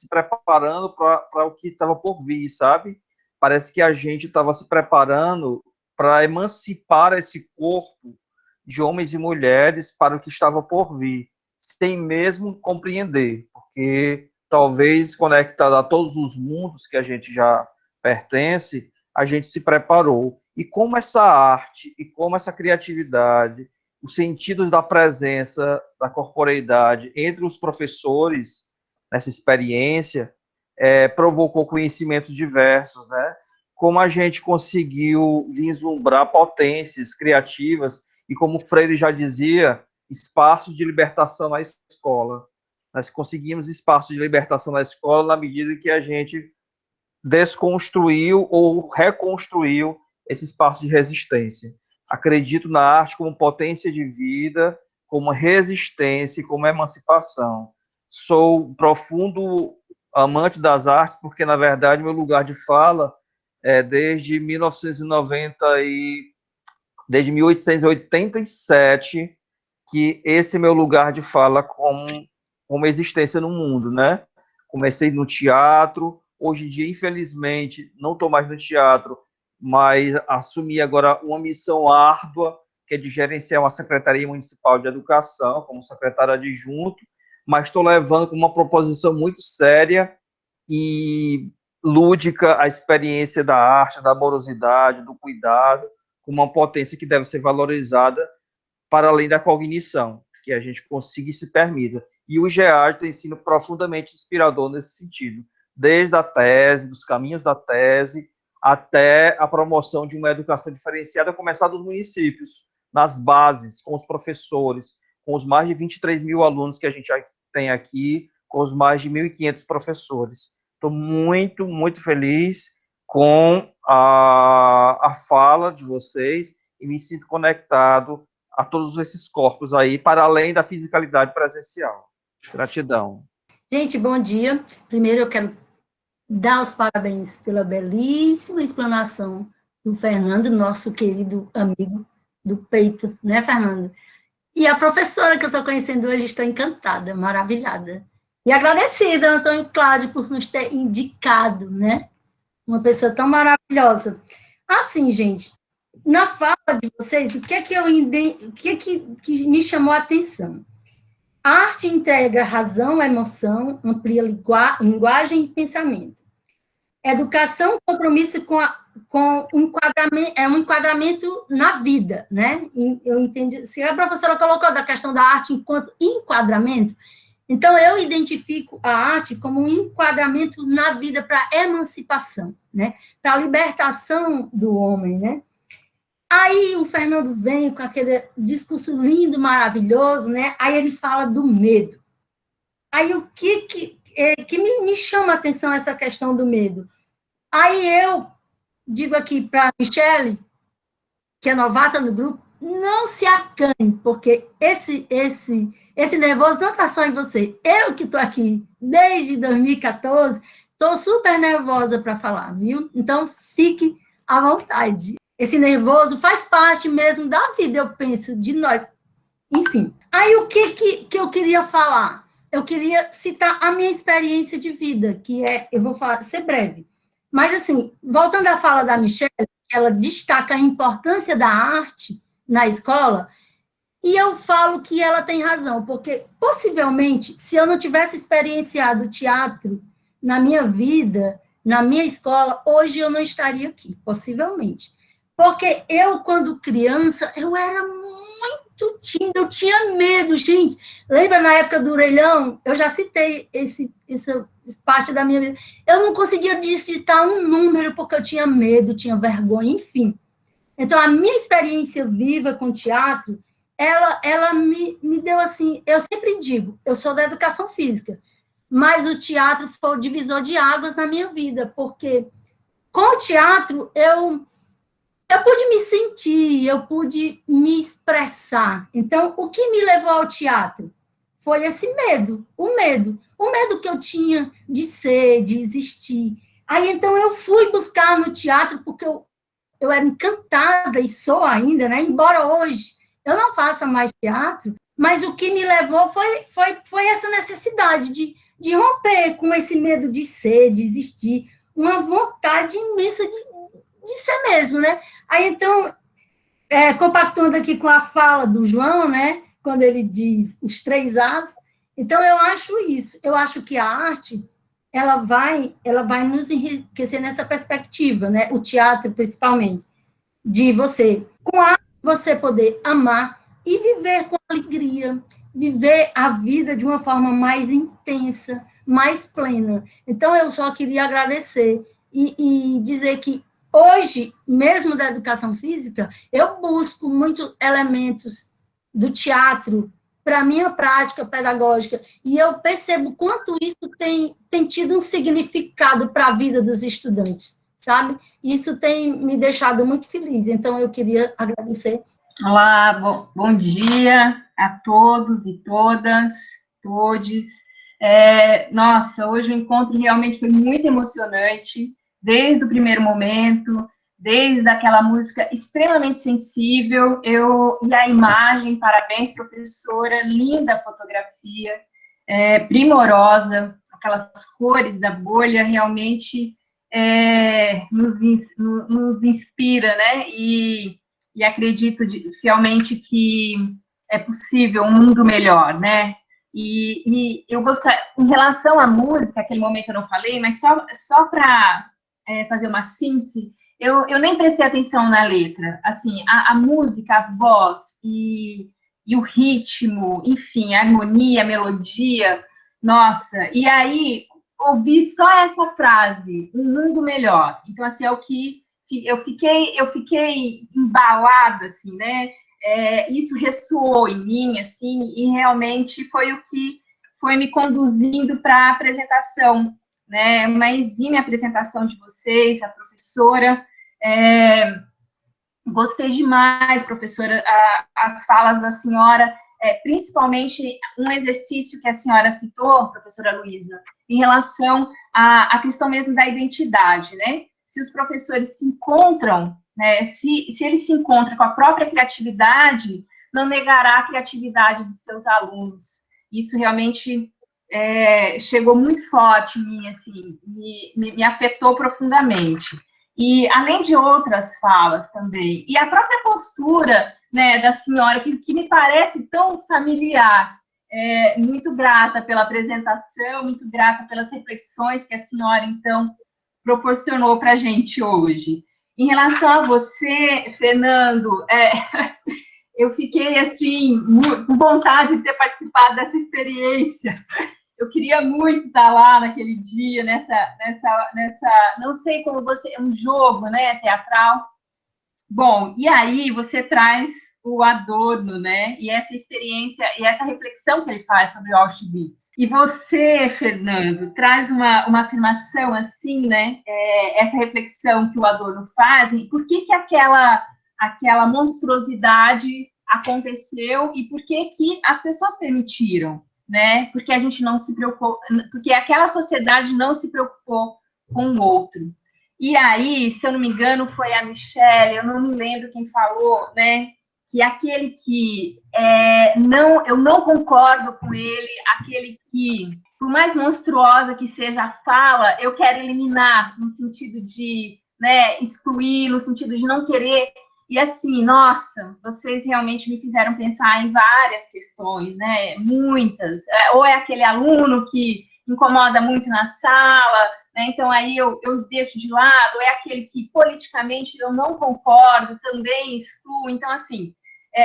preparando para o que estava por vir, sabe? Parece que a gente estava se preparando para emancipar esse corpo de homens e mulheres para o que estava por vir, sem mesmo compreender, porque talvez conectado a todos os mundos que a gente já pertence, a gente se preparou. E como essa arte, e como essa criatividade, os sentidos da presença da corporeidade entre os professores nessa experiência provocou conhecimentos diversos, né? Como a gente conseguiu vislumbrar potências criativas e, como Freire já dizia, espaços de libertação na escola. Nós conseguimos espaços de libertação na escola na medida que a gente desconstruiu ou reconstruiu esse espaço de resistência. Acredito na arte como potência de vida, como resistência e como emancipação. Sou profundo amante das artes, porque, na verdade, meu lugar de fala é desde 1887, que esse é meu lugar de fala como existência no mundo, né? Comecei no teatro, hoje em dia, infelizmente, não estou mais no teatro, mas assumi agora uma missão árdua, que é de gerenciar uma Secretaria Municipal de Educação, como secretário adjunto, mas estou levando com uma proposição muito séria e lúdica a experiência da arte, da amorosidade, do cuidado, com uma potência que deve ser valorizada para além da cognição, que a gente consiga e se permita. E o GEAD tem sido profundamente inspirador nesse sentido, desde a tese, dos caminhos da tese, até a promoção de uma educação diferenciada, a começar dos municípios, nas bases, com os professores, com os mais de 23 mil alunos que a gente tem aqui, com os mais de 1.500 professores. Estou muito, muito feliz com a fala de vocês e me sinto conectado a todos esses corpos aí, para além da fisicalidade presencial. Gratidão. Gente, bom dia. Primeiro eu quero dar os parabéns pela belíssima explanação do Fernando, nosso querido amigo do peito, né, Fernando? E a professora que eu estou conhecendo hoje, estou encantada, maravilhada. E agradecida, Antônio Cláudio, por nos ter indicado, né? Uma pessoa tão maravilhosa. Assim, gente, na fala de vocês, o que é que me chamou a atenção? A arte integra razão, emoção, amplia linguagem e pensamento. Educação, compromisso com um enquadramento na vida, né? Eu entendi. Se a professora colocou da questão da arte enquanto enquadramento, então eu identifico a arte como um enquadramento na vida para emancipação, né? Para a libertação do homem, né? Aí o Fernando vem com aquele discurso lindo, maravilhoso, né? Aí ele fala do medo. Aí o que me chama a atenção essa questão do medo? Aí eu digo aqui para a Michele, que é novata no grupo, não se acanhe, porque esse nervoso não está só em você. Eu que estou aqui desde 2014, estou super nervosa para falar, viu? Então, fique à vontade. Esse nervoso faz parte mesmo da vida, eu penso, de nós. Enfim. Aí, o que eu queria falar? Eu queria citar a minha experiência de vida, que eu vou ser breve. Mas, assim, voltando à fala da Michele, ela destaca a importância da arte na escola, e eu falo que ela tem razão, porque, possivelmente, se eu não tivesse experienciado teatro na minha vida, na minha escola, hoje eu não estaria aqui, possivelmente. Porque eu, quando criança, eu era muito tímida, eu tinha medo, gente. Lembra na época do orelhão? Eu já citei essa parte da minha vida. Eu não conseguia digitar um número porque eu tinha medo, tinha vergonha, enfim. Então, a minha experiência viva com teatro, ela me deu assim, eu sempre digo, eu sou da educação física, mas o teatro foi o divisor de águas na minha vida, porque com o teatro eu pude me sentir, eu pude me expressar. Então, o que me levou ao teatro foi esse medo, o medo que eu tinha de ser, de existir. Aí, então, eu fui buscar no teatro, porque eu era encantada, e sou ainda, né? Embora hoje eu não faça mais teatro, mas o que me levou foi essa necessidade de romper com esse medo de ser, de existir, uma vontade imensa de ser mesmo, né? Aí, então, compactuando aqui com a fala do João, né? Quando ele diz os 3 As, então eu acho isso, eu acho que a arte, ela vai nos enriquecer nessa perspectiva, né? O teatro, principalmente, de você, com a arte, você poder amar e viver com alegria, viver a vida de uma forma mais intensa, mais plena. Então, eu só queria agradecer e dizer que hoje, mesmo da educação física, eu busco muitos elementos do teatro para a minha prática pedagógica, e eu percebo quanto isso tem tido um significado para a vida dos estudantes, sabe? Isso tem me deixado muito feliz, então eu queria agradecer. Olá, bom dia a todos e todas, todes. Nossa, hoje o encontro realmente foi muito emocionante, desde o primeiro momento, desde aquela música extremamente sensível, e a imagem, parabéns, professora, linda a fotografia, primorosa, aquelas cores da bolha realmente nos inspira, né? E acredito fielmente que é possível um mundo melhor, né? E eu gostaria, em relação à música, aquele momento eu não falei, mas só para fazer uma síntese, eu nem prestei atenção na letra. Assim, a música, a voz e o ritmo, enfim, a harmonia, a melodia, nossa, e aí ouvi só essa frase, um mundo melhor. Então, assim, é o que eu fiquei embalada, assim, né? Isso ressoou em mim, assim, e realmente foi o que foi me conduzindo para a apresentação, né? Uma exímia apresentação de vocês, a professora. Gostei demais, professora, as falas da senhora, principalmente um exercício que a senhora citou, professora Luísa, em relação à questão mesmo da identidade, né? Se os professores se encontram, né, se eles se encontram com a própria criatividade, não negará a criatividade de seus alunos. Isso realmente chegou muito forte em mim, assim, me afetou profundamente. E, além de outras falas também, e a própria postura, né, da senhora, que me parece tão familiar, muito grata pela apresentação, muito grata pelas reflexões que a senhora, então, proporcionou para a gente hoje. Em relação a você, Fernando, eu fiquei, assim, com vontade de ter participado dessa experiência. Eu queria muito estar lá naquele dia, não sei como você, é um jogo, né, teatral. Bom, e aí você traz o Adorno, né, e essa experiência, e essa reflexão que ele faz sobre Auschwitz. E você, Fernando, traz uma afirmação assim, né, essa reflexão que o Adorno faz, e por que aquela monstruosidade aconteceu e por que as pessoas permitiram, né? Porque a gente não se preocupou, porque aquela sociedade não se preocupou com o outro. E aí, se eu não me engano, foi a Michelle, eu não me lembro quem falou, né? Que aquele que eu não concordo com ele, aquele que, por mais monstruosa que seja a fala, eu quero eliminar, no sentido de, né, excluir, no sentido de não querer. E assim, nossa, vocês realmente me fizeram pensar em várias questões, né? Muitas. Ou é aquele aluno que incomoda muito na sala, né? Então aí eu deixo de lado, ou é aquele que politicamente eu não concordo, também excluo. Então, assim,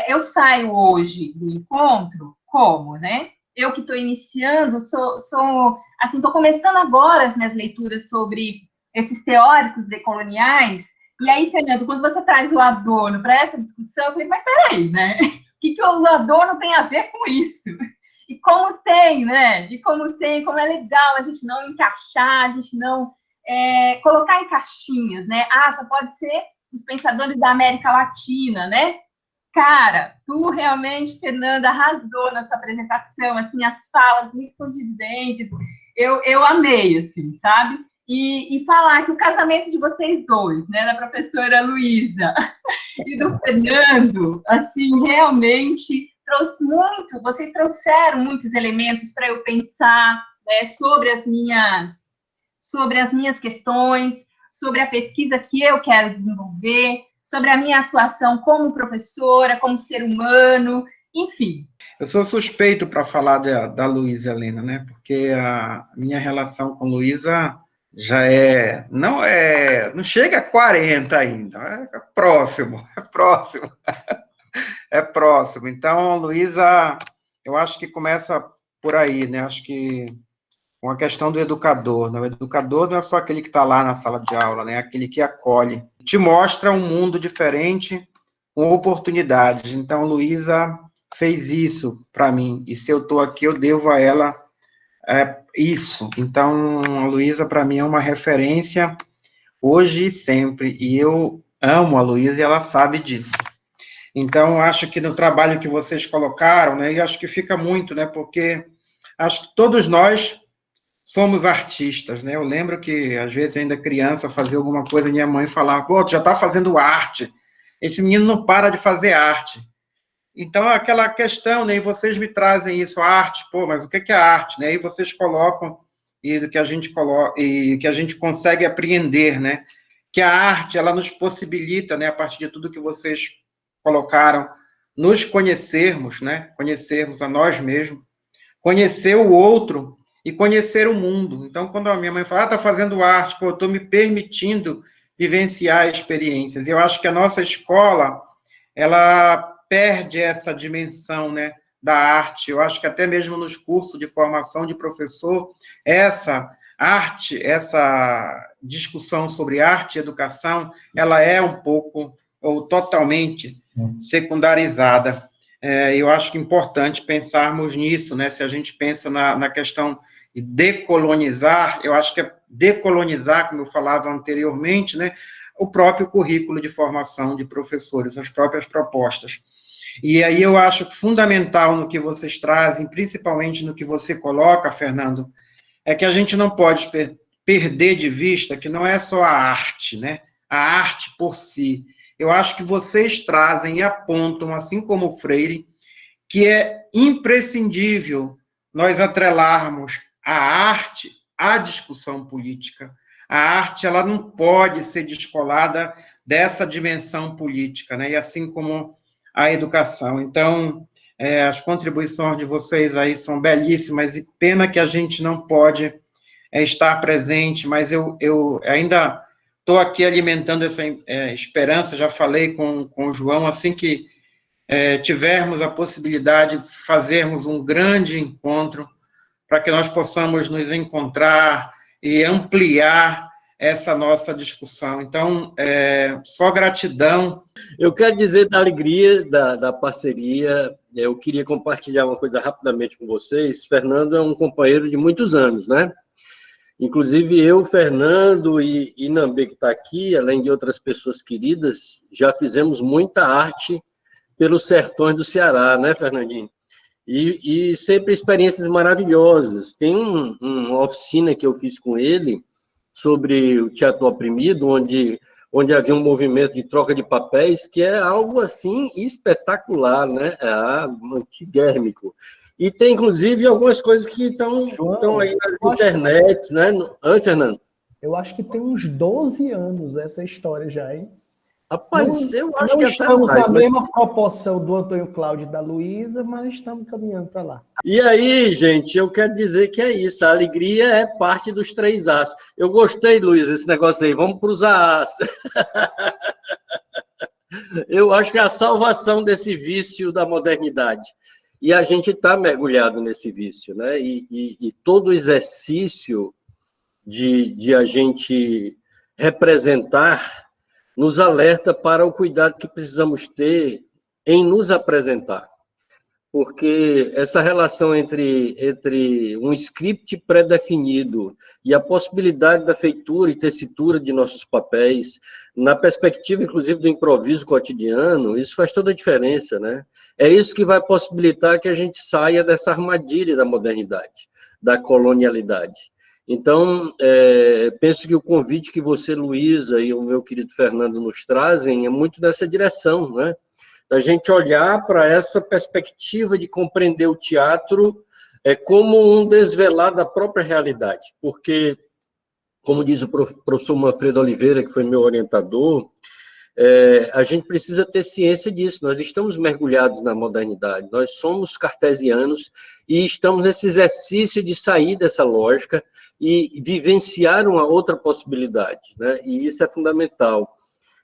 eu saio hoje do encontro como, né? Eu que estou iniciando, assim, estou começando agora as minhas leituras sobre esses teóricos decoloniais. E aí, Fernando, quando você traz o Adorno para essa discussão, eu falei, mas peraí, né? O que o Adorno tem a ver com isso? E como tem, né? Como é legal a gente não encaixar, a gente não colocar em caixinhas, né? Só pode ser os pensadores da América Latina, né? Cara, tu realmente, Fernanda, arrasou nessa apresentação, assim, as falas muito condizentes, eu amei, assim, sabe? E falar que o casamento de vocês dois, né, da professora Luísa e do Fernando, assim, realmente vocês trouxeram muitos elementos para eu pensar, né, sobre as minhas questões, sobre a pesquisa que eu quero desenvolver, sobre a minha atuação como professora, como ser humano, enfim. Eu sou suspeito para falar da Luísa Helena, né, porque a minha relação com Luísa já não chega a 40 ainda, é próximo. É próximo. Então, Luísa, eu acho que começa por aí, né? Acho que com a questão do educador, né? O educador não é só aquele que está lá na sala de aula, né? É aquele que acolhe, te mostra um mundo diferente, com oportunidades. Então, Luísa fez isso para mim, e se eu estou aqui, eu devo a ela isso. Então, a Luísa, para mim, é uma referência hoje e sempre, e eu amo a Luísa e ela sabe disso. Então, acho que no trabalho que vocês colocaram, né, e acho que fica muito, né, porque acho que todos nós somos artistas, né, eu lembro que, às vezes, ainda criança, fazia alguma coisa, minha mãe falava, pô, tu já está fazendo arte, esse menino não para de fazer arte. Então, aquela questão, né, e vocês me trazem isso, a arte, pô, mas o que é arte, né, e vocês colocam, e que a gente consegue apreender, né, que a arte, ela nos possibilita, né, a partir de tudo que vocês colocaram, nos conhecermos, né, conhecermos a nós mesmos, conhecer o outro e conhecer o mundo. Então, quando a minha mãe fala, tá fazendo arte, pô, eu estou me permitindo vivenciar experiências. Eu acho que a nossa escola, ela perde essa dimensão, né, da arte. Eu acho que até mesmo nos cursos de formação de professor, essa arte, essa discussão sobre arte e educação, ela é um pouco ou totalmente secundarizada. Eu acho que é importante pensarmos nisso, né? Se a gente pensa na questão de decolonizar, eu acho que é decolonizar, como eu falava anteriormente, né? O próprio currículo de formação de professores, as próprias propostas. E aí eu acho fundamental no que vocês trazem, principalmente no que você coloca, Fernando, é que a gente não pode perder de vista que não é só a arte, né? A arte por si. Eu acho que vocês trazem e apontam, assim como o Freire, que é imprescindível nós atrelarmos a arte à discussão política. A arte, ela não pode ser descolada dessa dimensão política, né? E assim como a educação. Então, as contribuições de vocês aí são belíssimas, e pena que a gente não pode estar presente, mas eu ainda estou aqui alimentando essa esperança, já falei com o João, assim que tivermos a possibilidade de fazermos um grande encontro, para que nós possamos nos encontrar e ampliar essa nossa discussão. Então, só gratidão. Eu quero dizer da alegria da parceria, eu queria compartilhar uma coisa rapidamente com vocês. Fernando é um companheiro de muitos anos, né? Inclusive eu, Fernando e Inambê, que está aqui, além de outras pessoas queridas, já fizemos muita arte pelos sertões do Ceará, né, Fernandinho? E sempre experiências maravilhosas. Tem uma oficina que eu fiz com ele sobre o teatro oprimido, onde havia um movimento de troca de papéis, que é algo, assim, espetacular, né? Antigérmico. E tem, inclusive, algumas coisas que estão aí nas internets, né? Fernando? Eu acho que tem uns 12 anos essa história já, hein? Rapaz, eu acho que não estamos mais, na mesma proporção do Antônio Cláudio e da Luísa, mas estamos caminhando para lá. E aí, gente, eu quero dizer que é isso, a alegria é parte dos 3 As. Eu gostei, Luiz, desse negócio aí, vamos para os As. Eu acho que é a salvação desse vício da modernidade. E a gente está mergulhado nesse vício, né? E todo o exercício de a gente representar nos alerta para o cuidado que precisamos ter em nos apresentar. Porque essa relação entre um script pré-definido e a possibilidade da feitura e tessitura de nossos papéis, na perspectiva, inclusive, do improviso cotidiano, isso faz toda a diferença, né? É isso que vai possibilitar que a gente saia dessa armadilha da modernidade, da colonialidade. Então, penso que o convite que você, Luísa, e o meu querido Fernando nos trazem é muito nessa direção, né? Da gente olhar para essa perspectiva de compreender o teatro como um desvelar da própria realidade, porque, como diz o professor Manfredo Oliveira, que foi meu orientador, a gente precisa ter ciência disso, nós estamos mergulhados na modernidade, nós somos cartesianos e estamos nesse exercício de sair dessa lógica e vivenciar uma outra possibilidade, né? E isso é fundamental.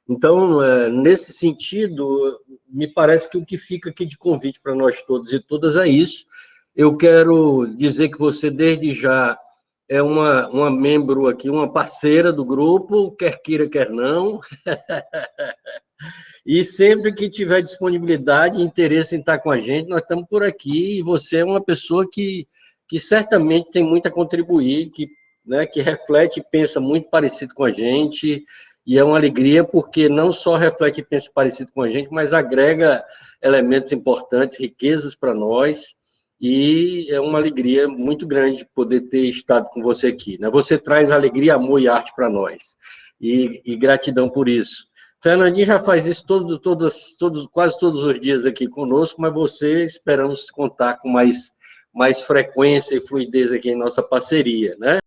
Então, nesse sentido, me parece que o que fica aqui de convite para nós todos e todas é isso. Eu quero dizer que você, desde já, é uma membro aqui, uma parceira do grupo, quer queira, quer não. E sempre que tiver disponibilidade e interesse em estar com a gente, nós estamos por aqui, e você é uma pessoa que certamente tem muito a contribuir, que reflete e pensa muito parecido com a gente, e é uma alegria porque não só reflete e pensa parecido com a gente, mas agrega elementos importantes, riquezas para nós, e é uma alegria muito grande poder ter estado com você aqui, né? Você traz alegria, amor e arte para nós, e gratidão por isso. Fernandinho já faz isso quase todos os dias aqui conosco, mas você, esperamos contar com mais frequência e fluidez aqui em nossa parceria, né?